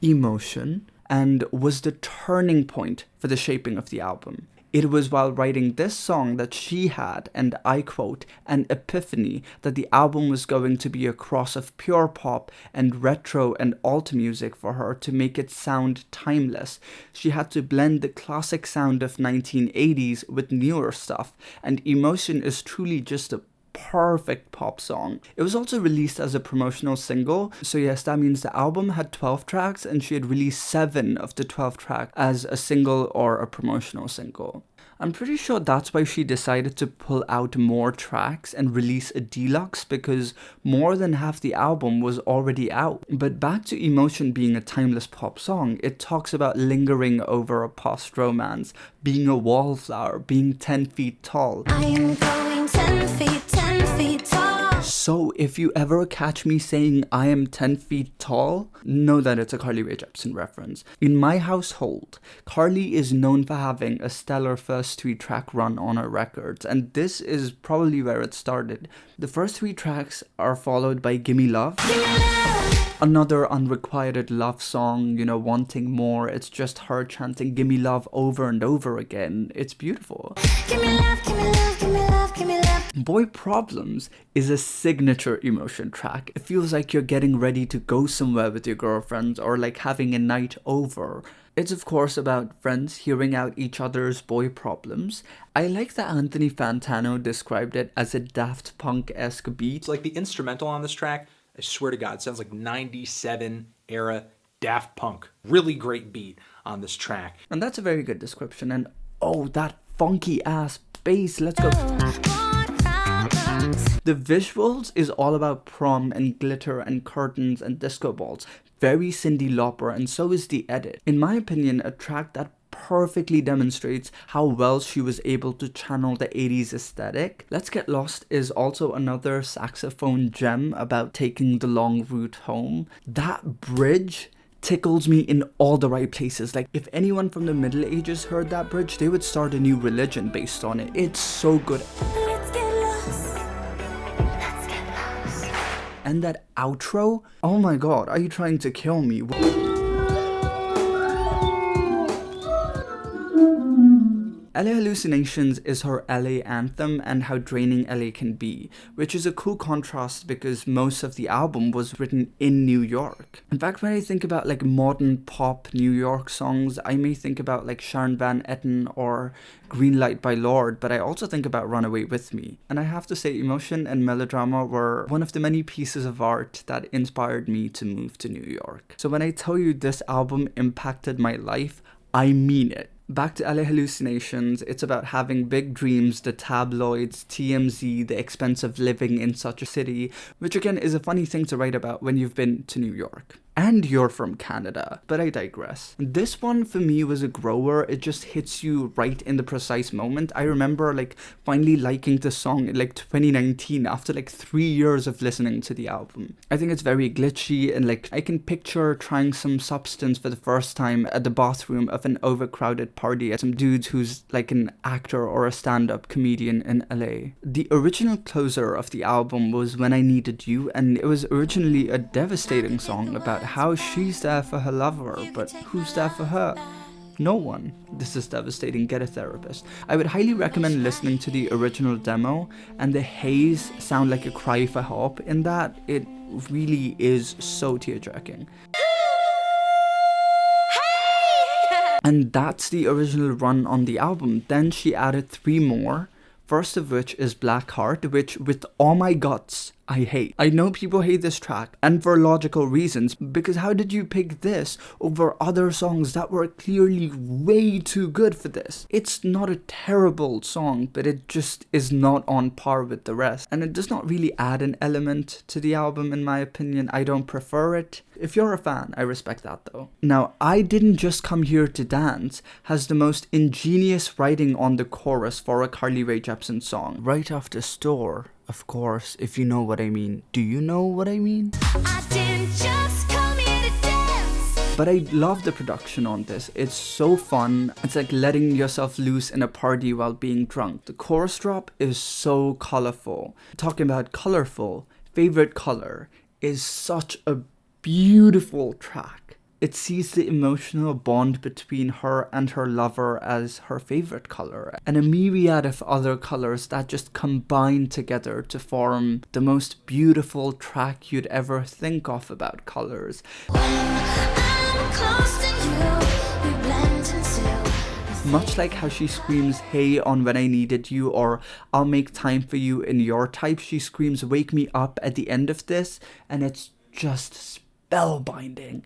Emotion, and was the turning point for the shaping of the album. It was while writing this song that she had, and I quote, an epiphany that the album was going to be a cross of pure pop and retro and alt music for her to make it sound timeless. She had to blend the classic sound of 1980s with newer stuff, and Emotion is truly just a perfect pop song. It was also released as a promotional single, so yes, that means the album had 12 tracks and she had released 7 of the 12 tracks as a single or a promotional single. I'm pretty sure that's why she decided to pull out more tracks and release a deluxe, because more than half the album was already out. But back to Emotion being a timeless pop song, it talks about lingering over a past romance, being a wallflower, being 10 feet tall. I am going 10 feet tall. So if you ever catch me saying I am 10 feet tall, know that it's a Carly Rae Jepsen reference. In my household, Carly is known for having a stellar first 3-track run on her records, and this is probably where it started. The first 3 tracks are followed by Gimme Love. Another unrequited love song, you know, wanting more. It's just her chanting Gimme Love over and over again. It's beautiful. Give me love, give me love, give me love, give me love. Boy Problems is a signature Emotion track. It feels like you're getting ready to go somewhere with your girlfriends or like having a night over. It's of course about friends hearing out each other's boy problems. I like that Anthony Fantano described it as a Daft Punk-esque beat. Like the instrumental on this track, I swear to God, sounds like 97 era Daft Punk. Really great beat on this track. And that's a very good description. And oh, that funky ass bass. Let's go. The visuals is all about prom and glitter and curtains and disco balls. Very Cyndi Lauper, and so is the edit. In my opinion, a track that perfectly demonstrates how well she was able to channel the 80s aesthetic. Let's Get Lost is also another saxophone gem about taking the long route home. That bridge tickles me in all the right places. Like, if anyone from the Middle Ages heard that bridge, they would start a new religion based on it. It's so good. Let's get lost. Let's get lost. And that outro, oh my god, are you trying to kill me? LA Hallucinations is her LA anthem and how draining LA can be, which is a cool contrast because most of the album was written in New York. In fact, when I think about like modern pop New York songs, I may think about like Sharon Van Etten or Green Light by Lorde, but I also think about Runaway With Me. And I have to say, emotion and melodrama were one of the many pieces of art that inspired me to move to New York. So when I tell you this album impacted my life, I mean it. Back to LA Hallucinations, it's about having big dreams, the tabloids, TMZ, the expense of living in such a city, which again is a funny thing to write about when you've been to New York. And you're from Canada, but I digress. This one for me was a grower. It just hits you right in the precise moment. I remember like finally liking the song in like 2019 after like 3 years of listening to the album. I think it's very glitchy and like I can picture trying some substance for the first time at the bathroom of an overcrowded party at some dude who's like an actor or a stand-up comedian in LA. The original closer of the album was When I Needed You, and it was originally a devastating song about how she's there for her lover, but who's there for her? No one. This is devastating, get a therapist. I would highly recommend listening to the original demo, and the haze sound like a cry for help in that. It really is so tear-jerking. And that's the original run on the album. Then she added 3 more, first of which is Black Heart, which with all my guts, I hate. I know people hate this track, and for logical reasons, because how did you pick this over other songs that were clearly way too good for this? It's not a terrible song, but it just is not on par with the rest, and it does not really add an element to the album in my opinion. I don't prefer it. If you're a fan, I respect that though. Now, I Didn't Just Come Here to Dance has the most ingenious writing on the chorus for a Carly Rae Jepsen song. Right after Store, of course, if you know what I mean. Do you know what I mean? I didn't just come here to dance. But I love the production on this. It's so fun. It's like letting yourself loose in a party while being drunk. The chorus drop is so colorful. Talking about colorful, Favorite Color is such a beautiful track. It sees the emotional bond between her and her lover as her favorite color, and a myriad of other colors that just combine together to form the most beautiful track you'd ever think of about colors. Much like how she screams "Hey" on When I Needed You, or I'll Make Time for You in Your Type, she screams "Wake Me Up" at the end of this, and it's just spellbinding.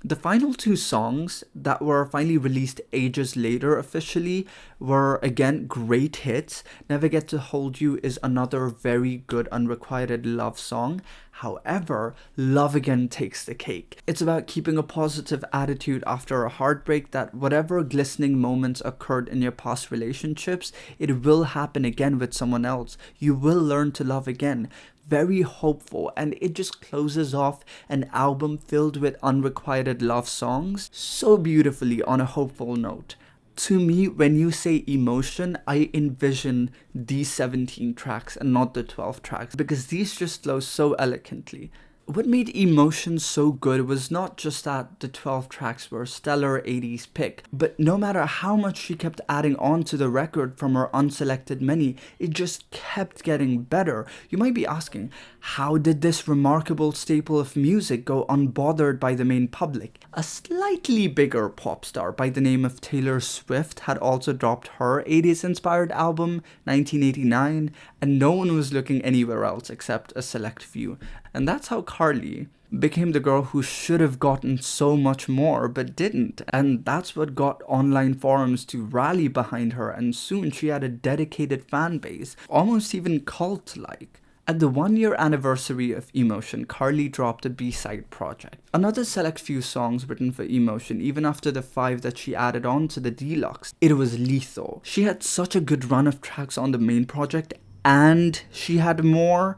The final 2 songs that were finally released ages later officially were again great hits. Never Get to Hold You is another very good unrequited love song. However, Love Again takes the cake. It's about keeping a positive attitude after a heartbreak, that whatever glistening moments occurred in your past relationships, it will happen again with someone else. You will learn to love again. Very hopeful, and it just closes off an album filled with unrequited love songs so beautifully on a hopeful note. To me, when you say emotion, I envision these 17 tracks and not the 12 tracks, because these just flow so elegantly. What made Emotion so good was not just that the 12 tracks were a stellar 80s pick, but no matter how much she kept adding on to the record from her unselected many, it just kept getting better. You might be asking, how did this remarkable staple of music go unbothered by the main public? A slightly bigger pop star by the name of Taylor Swift had also dropped her 80s inspired album, 1989, and no one was looking anywhere else except a select few. And that's how Carly became the girl who should have gotten so much more but didn't. And that's what got online forums to rally behind her, and soon she had a dedicated fan base, almost even cult-like. At the 1-year anniversary of Emotion, Carly dropped a B-side project. Another select few songs written for Emotion, even after the 5 that she added on to the deluxe. It was lethal. She had such a good run of tracks on the main project, and she had more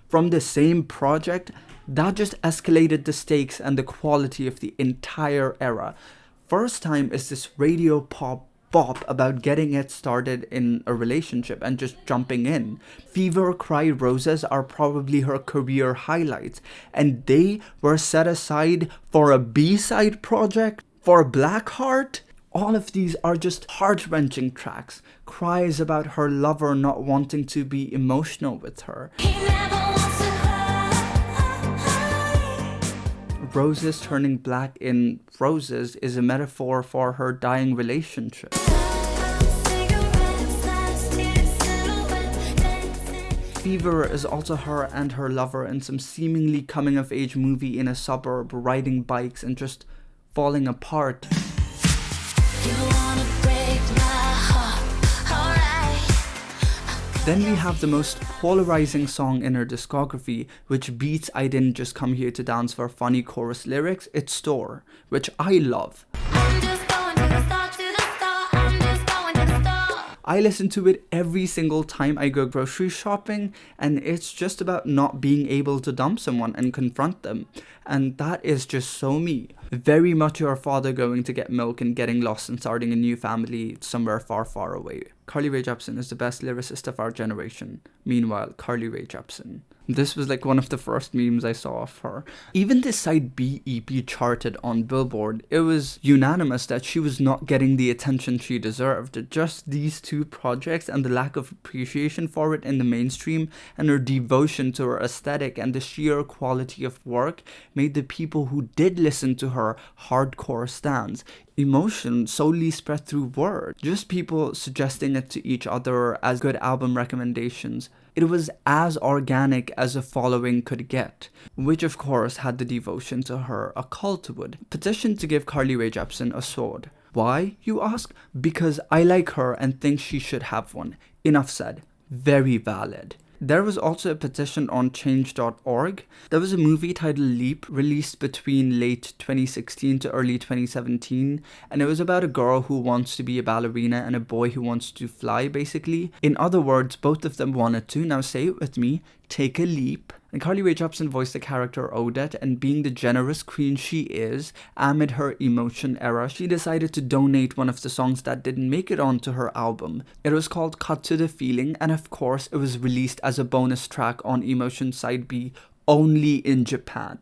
from the same project that just escalated the stakes and the quality of the entire era. First Time is this radio pop bop about getting it started in a relationship and just jumping in. Fever, Cry, Roses are probably her career highlights, and they were set aside for a B-side project? For Black Heart? All of these are just heart-wrenching tracks, cries about her lover not wanting to be emotional with her. Roses turning black in roses is a metaphor for her dying relationship. Fever is also her and her lover in some seemingly coming-of-age movie in a suburb, riding bikes and just falling apart. Then we have the most polarizing song in her discography, which beats I Didn't Just Come Here to Dance for Funny chorus lyrics, It's Store, which I love. I listen to it every single time I go grocery shopping, and it's just about not being able to dump someone and confront them. And that is just so me. Very much your father going to get milk and getting lost and starting a new family somewhere far, far away. Carly Rae Jepsen is the best lyricist of our generation. Meanwhile, Carly Rae Jepsen. This was like one of the first memes I saw of her. Even the side B EP charted on Billboard. It was unanimous that she was not getting the attention she deserved. Just these two projects and the lack of appreciation for it in the mainstream and her devotion to her aesthetic and the sheer quality of work made the people who did listen to her hardcore stans. Emotion solely spread through word, just people suggesting it to each other as good album recommendations. It was as organic as a following could get, which of course had the devotion to her a cult would. Petition to give Carly Rae Jepsen a sword. Why, you ask? Because I like her and think she should have one. Enough said. Very valid. There was also a petition on change.org. There was a movie titled Leap released between late 2016 to early 2017, and it was about a girl who wants to be a ballerina and a boy who wants to fly, basically. In other words, both of them wanted to. Now say it with me. Take a leap. And Carly Rae Jepsen voiced the character Odette, and being the generous queen she is, amid her emotion era, she decided to donate one of the songs that didn't make it onto her album. It was called Cut to the Feeling, and of course it was released as a bonus track on Emotion Side B only in Japan.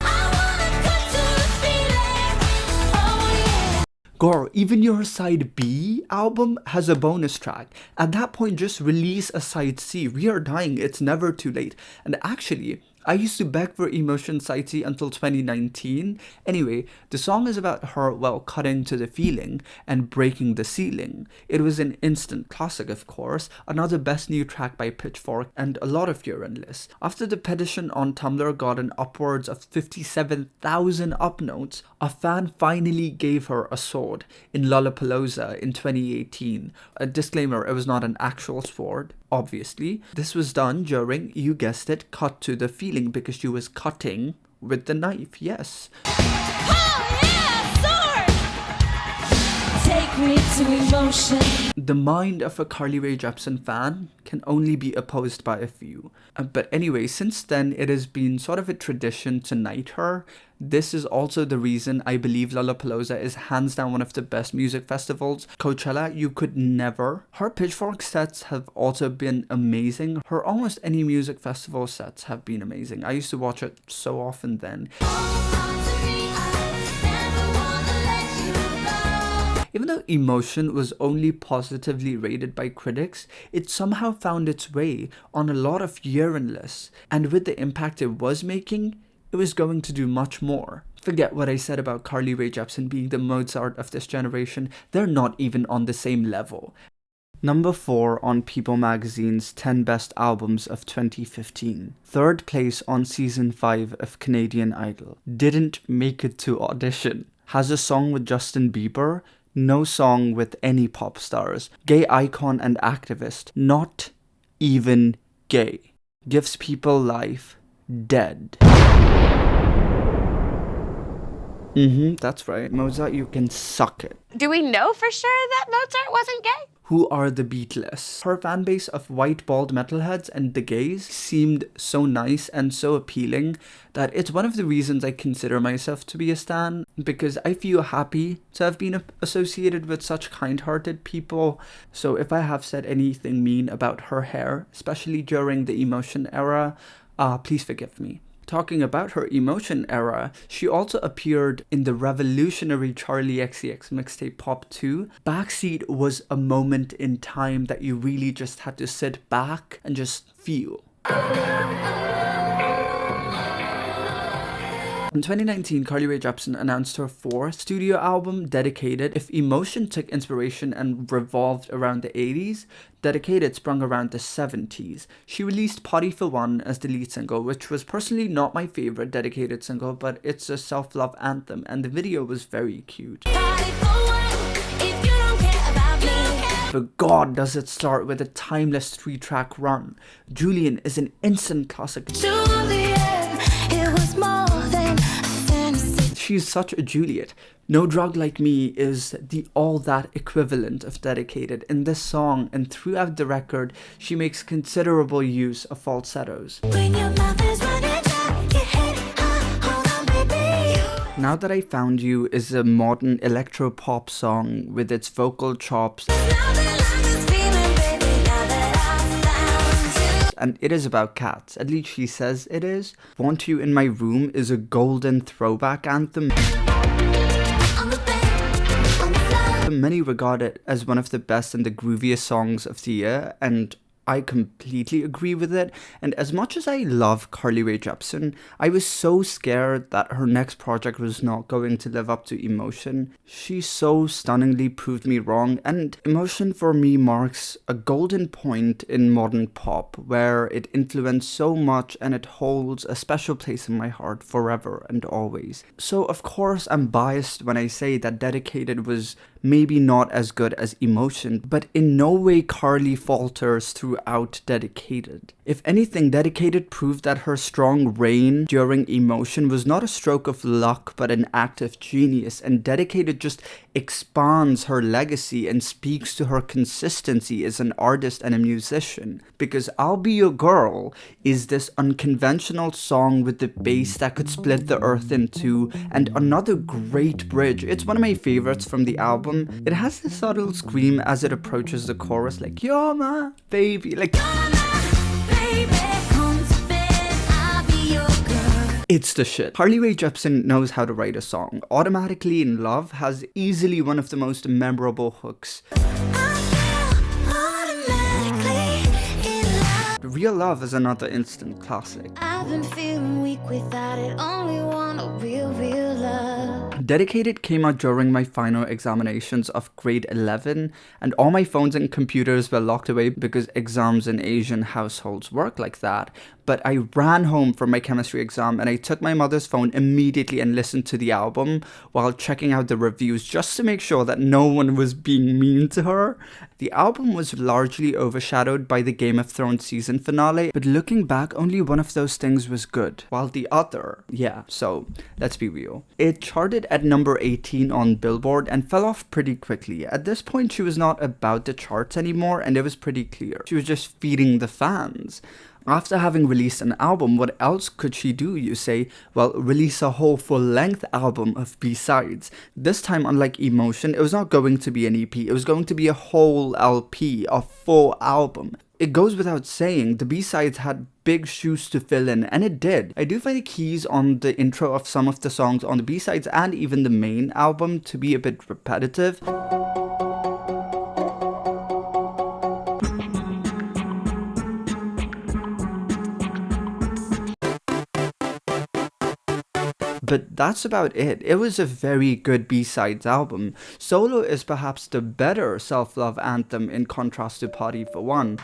Girl, even your side B album has a bonus track. At that point, just release a side C. We are dying, it's never too late. And actually, I used to beg for Emotion Side C until 2019. Anyway, the song is about her, well, cutting to the feeling and breaking the ceiling. It was an instant classic, of course, another best new track by Pitchfork, and a lot of your lists. After the petition on Tumblr got an upwards of 57,000 upvotes, a fan finally gave her a sword in Lollapalooza in 2018. A disclaimer, it was not an actual sword. Obviously, this was done during, you guessed it, Cut to the Feeling, because she was cutting with the knife, yes. Oh yeah, sword! Take me to emotion. The mind of a Carly Rae Jepsen fan can only be opposed by a few. But anyway, since then it has been sort of a tradition to knight her. This is also the reason I believe Lollapalooza is hands down one of the best music festivals. Coachella, you could never. Her Pitchfork sets have also been amazing. Her almost any music festival sets have been amazing. I used to watch it so often then. Even though Emotion was only positively rated by critics, it somehow found its way on a lot of year-end lists. And with the impact it was making, it was going to do much more. Forget what I said about Carly Rae Jepsen being the Mozart of this generation. They're not even on the same level. Number 4 on People Magazine's 10 Best Albums of 2015. Third place on Season 5 of Canadian Idol. Didn't make it to audition. Has a song with Justin Bieber. No song with any pop stars. Gay icon and activist. Not even gay. Gives people life. Dead. That's right. Mozart, you can suck it. Do we know for sure that Mozart wasn't gay? Who are the Beatles? Her fanbase of white bald metalheads and the gays seemed so nice and so appealing that it's one of the reasons I consider myself to be a stan, because I feel happy to have been associated with such kind-hearted people. So if I have said anything mean about her hair, especially during the Emotion era, please forgive me. Talking about her emotion era, she also appeared in the revolutionary Charli XCX mixtape Pop 2. Backseat was a moment in time that you really just had to sit back and just feel. In 2019, Rae Jepsen announced her 4th studio album, Dedicated. If emotion took inspiration and revolved around the 80s, Dedicated sprung around the 70s. She released Party for One as the lead single, which was personally not my favorite Dedicated single, but it's a self-love anthem, and the video was very cute. But God, does it start with a timeless 3-track run. Julian is an instant classic. It was more than she's such a Juliet. No Drug Like Me is the all that equivalent of Dedicated. In this song and throughout the record, she makes considerable use of falsettos. Now That I Found You is a modern electro-pop song with its vocal chops. And it is about cats, at least she says it is. Want You in My Room is a golden throwback anthem. Many regard it as one of the best and the grooviest songs of the year, and I completely agree with it. And as much as I love Rae Jepsen, I was so scared that her next project was not going to live up to Emotion. She so stunningly proved me wrong, and Emotion for me marks a golden point in modern pop where it influenced so much and it holds a special place in my heart forever and always. So of course I'm biased when I say that Dedicated was maybe not as good as Emotion, but in no way Carly falters throughout Dedicated. If anything, Dedicated proved that her strong reign during Emotion was not a stroke of luck but an act of genius, and Dedicated just expands her legacy and speaks to her consistency as an artist and a musician. Because I'll Be Your Girl is this unconventional song with the bass that could split the earth in two, and another great bridge. It's one of my favorites from the album. It has this subtle scream as it approaches the chorus, like, "You're my baby," like, it's the shit. Rae Jepsen knows how to write a song. Automatically in Love has easily one of the most memorable hooks. Real Love is another instant classic. I've been feeling weak without it, only want a real love. Dedicated came out during my final examinations of grade 11, and all my phones and computers were locked away because exams in Asian households work like that. But I ran home from my chemistry exam and I took my mother's phone immediately and listened to the album while checking out the reviews just to make sure that no one was being mean to her. The album was largely overshadowed by the Game of Thrones season finale, but looking back, only one of those things was good, while the other, so let's be real. It charted at number 18 on Billboard and fell off pretty quickly. At this point, she was not about the charts anymore, and it was pretty clear. She was just feeding the fans. After having released an album, what else could she do, you say? Well, release a whole full-length album of B-sides. This time, unlike Emotion, it was not going to be an EP, it was going to be a whole LP, a full album. It goes without saying, the B-sides had big shoes to fill in, and it did. I do find the keys on the intro of some of the songs on the B-sides and even the main album to be a bit repetitive. But that's about it. It was a very good B-sides album. Solo is perhaps the better self-love anthem in contrast to Party for One.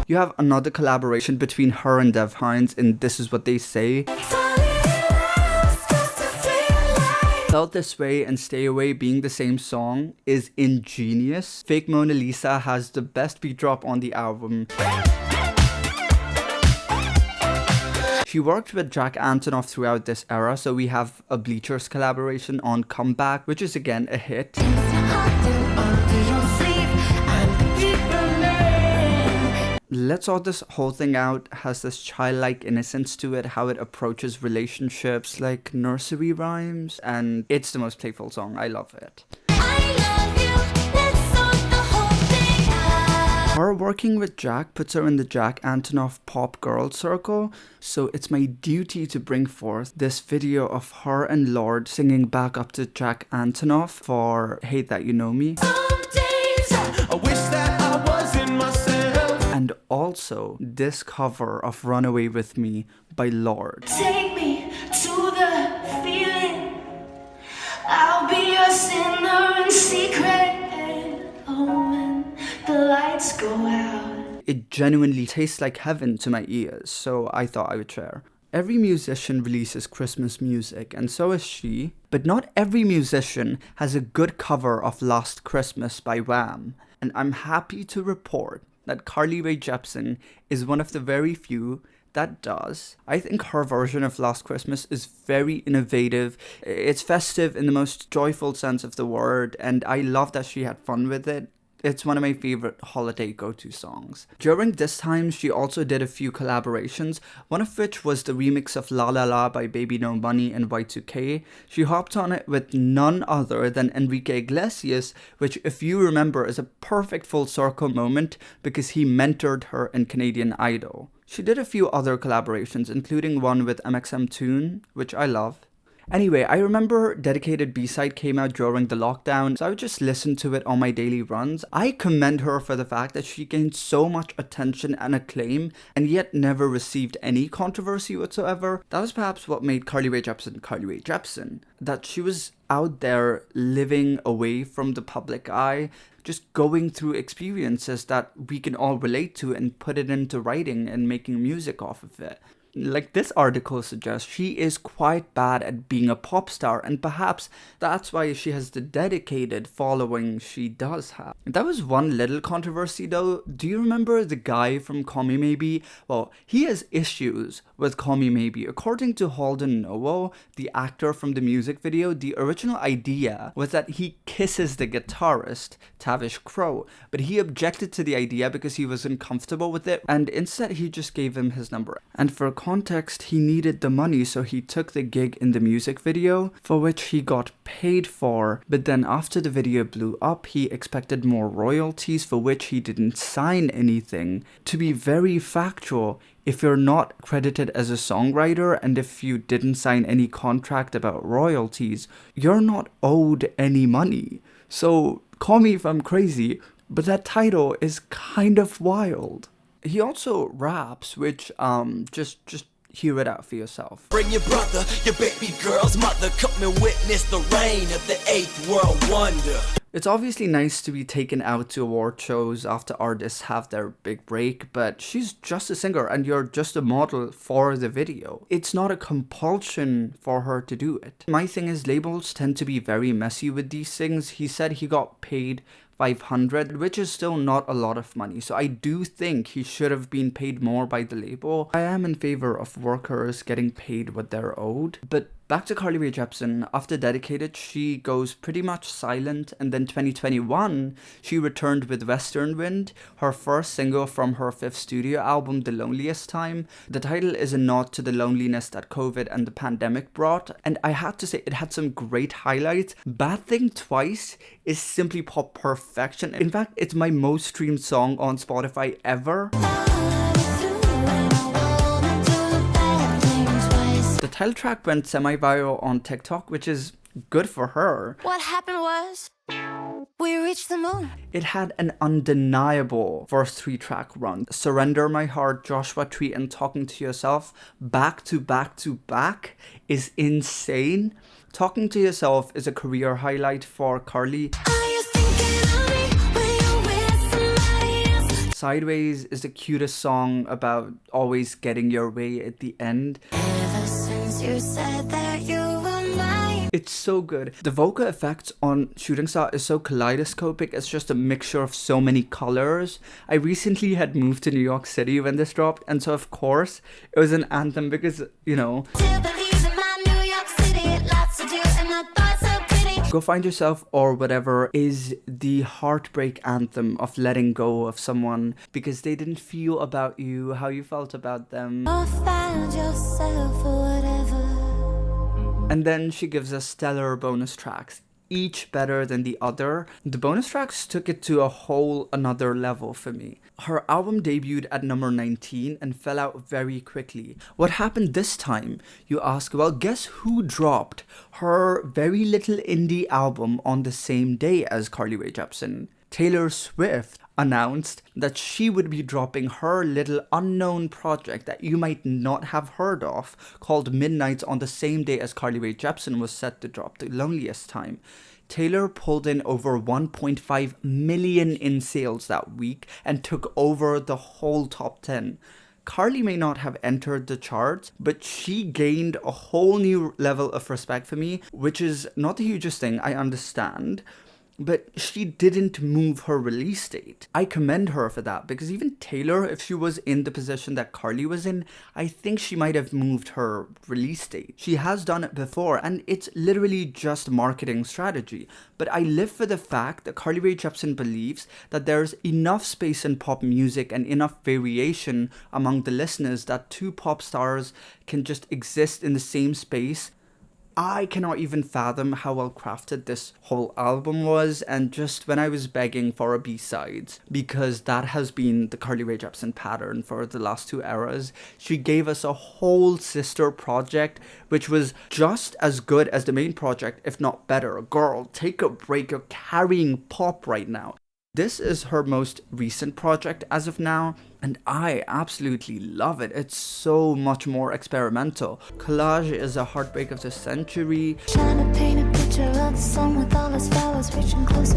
You have another collaboration between her and Dev Hynes in This Is What They Say. Felt This Way and Stay Away being the same song is ingenious. Fake Mona Lisa has the best beat drop on the album. She worked with Jack Antonoff throughout this era, so we have a Bleachers collaboration on Comeback, which is again a hit. Let's Sort This Whole Thing Out has this childlike innocence to it, how it approaches relationships like nursery rhymes, and it's the most playful song. I love it. Her working with Jack puts her in the Jack Antonoff pop girl circle, so it's my duty to bring forth this video of her and Lorde singing back up to Jack Antonoff for Hate That You Know Me. I wish that I wasn't myself. And also this cover of Runaway With Me by Lorde. Take me to the feeling. I'll be your sinner in secret. Oh, when the lights go out. It genuinely tastes like heaven to my ears, so I thought I would share. Every musician releases Christmas music, and so is she, but not every musician has a good cover of Last Christmas by Wham, and I'm happy to report that Rae Jepsen is one of the very few that does. I think her version of Last Christmas is very innovative. It's festive in the most joyful sense of the word, and I love that she had fun with it. It's one of my favorite holiday go-to songs. During this time, she also did a few collaborations, one of which was the remix of La La La by Baby No Money and Y2K. She hopped on it with none other than Enrique Iglesias, which, if you remember, is a perfect full circle moment because he mentored her in Canadian Idol. She did a few other collaborations, including one with mxmtoon, which I love. Anyway, I remember Dedicated B-Side came out during the lockdown, so I would just listen to it on my daily runs. I commend her for the fact that she gained so much attention and acclaim, and yet never received any controversy whatsoever. That was perhaps what made Rae Jepsen Rae Jepsen. That she was out there living away from the public eye, just going through experiences that we can all relate to and put it into writing and making music off of it. Like this article suggests, she is quite bad at being a pop star, and perhaps that's why she has the dedicated following she does have. That was one little controversy though. Do you remember the guy from Call Me Maybe? Well, he has issues with Call Me Maybe. According to Holden Nowell, the actor from the music video, the original idea was that he kisses the guitarist, Tavish Crow, but he objected to the idea because he was uncomfortable with it, and instead he just gave him his number. And for context, he needed the money, so he took the gig in the music video, for which he got paid for, but then after the video blew up, he expected more royalties, for which he didn't sign anything. To be very factual, if you're not credited as a songwriter and if you didn't sign any contract about royalties, you're not owed any money. So call me if I'm crazy, but that title is kind of wild. He also raps, which just hear it out for yourself. Bring your brother, your baby girl's mother, come and witness the reign of the 8th world wonder. It's obviously nice to be taken out to award shows after artists have their big break, but she's just a singer and you're just a model for the video. It's not a compulsion for her to do it. My thing is, labels tend to be very messy with these things. He said he got paid $500, which is still not a lot of money, so I do think he should have been paid more by the label. I am in favor of workers getting paid what they're owed, but back to Rae Jepsen. After Dedicated, she goes pretty much silent, and then 2021, she returned with Western Wind, her first single from her 5th studio album, The Loneliest Time. The title is a nod to the loneliness that COVID and the pandemic brought, and I had to say it had some great highlights. Bad Thing Twice is simply pop perfection. In fact, it's my most streamed song on Spotify ever. The title track went semi-viral on TikTok, which is good for her. What happened was, we reached the moon. It had an undeniable first 3-track run. Surrender My Heart, Joshua Tree, and Talking to Yourself back to back to back is insane. Talking to Yourself is a career highlight for Carly. Sideways is the cutest song about always getting your way at the end. Ever since you said that you were mine. It's so good. The vocal effects on Shooting Star is so kaleidoscopic. It's just a mixture of so many colors. I recently had moved to New York City when this dropped, and so of course it was an anthem because, you know, Go Find Yourself or Whatever is the heartbreak anthem of letting go of someone because they didn't feel about you how you felt about them. Go find yourself or whatever. And then she gives us stellar bonus tracks. each better than the other. The bonus tracks took it to a whole another level for me. Her album debuted at number 19 and fell out very quickly. What happened this time, you ask? Well, guess who dropped her very little indie album on the same day as Rae Jepsen? Taylor Swift announced that she would be dropping her little unknown project that you might not have heard of called Midnights on the same day as Rae Jepsen was set to drop The Loneliest Time. Taylor pulled in over 1.5 million in sales that week and took over the whole top 10. Carly may not have entered the charts, but she gained a whole new level of respect for me, which is not the hugest thing, I understand. But she didn't move her release date. I commend her for that, because even Taylor, if she was in the position that Carly was in, I think she might have moved her release date. She has done it before, and it's literally just marketing strategy. But I live for the fact that Rae Jepsen believes that there's enough space in pop music and enough variation among the listeners that two pop stars can just exist in the same space. I cannot even fathom how well crafted this whole album was, and just when I was begging for a B-sides, because that has been the Rae Jepsen pattern for the last two eras, she gave us a whole sister project which was just as good as the main project, if not better. Girl, take a break, you're carrying pop right now. This is her most recent project as of now, and I absolutely love it. It's so much more experimental. Collage is a heartbreak of the century.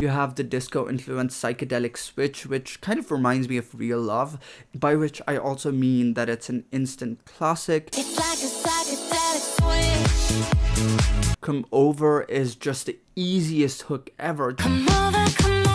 You have the disco-influenced psychedelic switch, which kind of reminds me of Real Love, by which I also mean that it's an instant classic. It's like a psychedelic switch. Come Over is just the easiest hook ever. Come over, come over.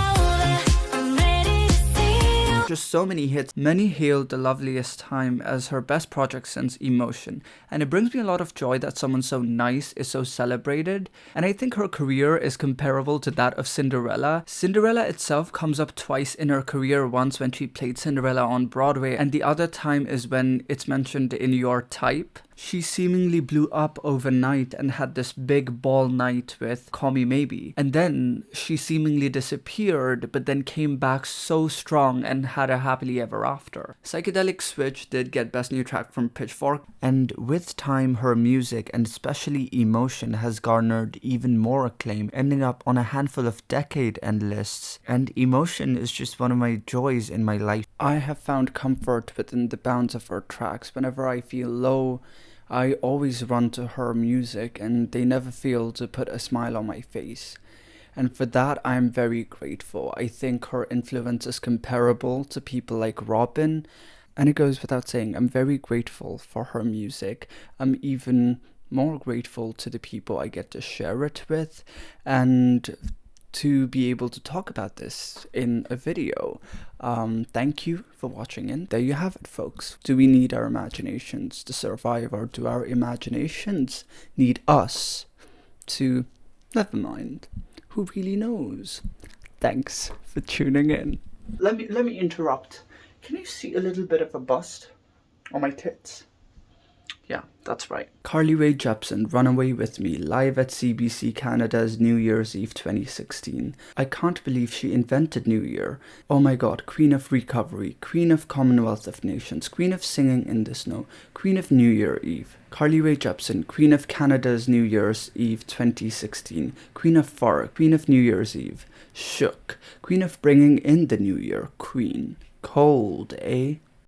Just so many hits. Many hailed The Loveliest Time as her best project since Emotion, and it brings me a lot of joy that someone so nice is so celebrated, and I think her career is comparable to that of Cinderella. Cinderella itself comes up twice in her career, once when she played Cinderella on Broadway, and the other time is when it's mentioned in Your Type. She seemingly blew up overnight and had this big ball night with Call Me Maybe. And then she seemingly disappeared, but then came back so strong and had a happily ever after. Psychedelic Switch did get Best New Track from Pitchfork, and with time her music, and especially Emotion, has garnered even more acclaim, ending up on a handful of decade-end lists. And Emotion is just one of my joys in my life. I have found comfort within the bounds of her tracks. Whenever I feel low, I always run to her music, and they never fail to put a smile on my face. And for that, I am very grateful. I think her influence is comparable to people like Robin, and it goes without saying, I'm very grateful for her music. I'm even more grateful to the people I get to share it with, and to be able to talk about this in a video. Thank you for watching, and there you have it, folks. Do we need our imaginations to survive, or do our imaginations need us to... Never mind. Who really knows? Thanks for tuning in. Let me interrupt. Can you see a little bit of a bust on my tits? Yeah, that's right. Rae Jepsen, Run Away With Me, live at CBC Canada's New Year's Eve 2016. I can't believe she invented New Year. Oh my god, Queen of Recovery, Queen of Commonwealth of Nations, Queen of Singing in the Snow, Queen of New Year Eve. Rae Jepsen, Queen of Canada's New Year's Eve 2016, Queen of Fur, Queen of New Year's Eve. Shook, Queen of Bringing in the New Year, Queen. Cold, eh?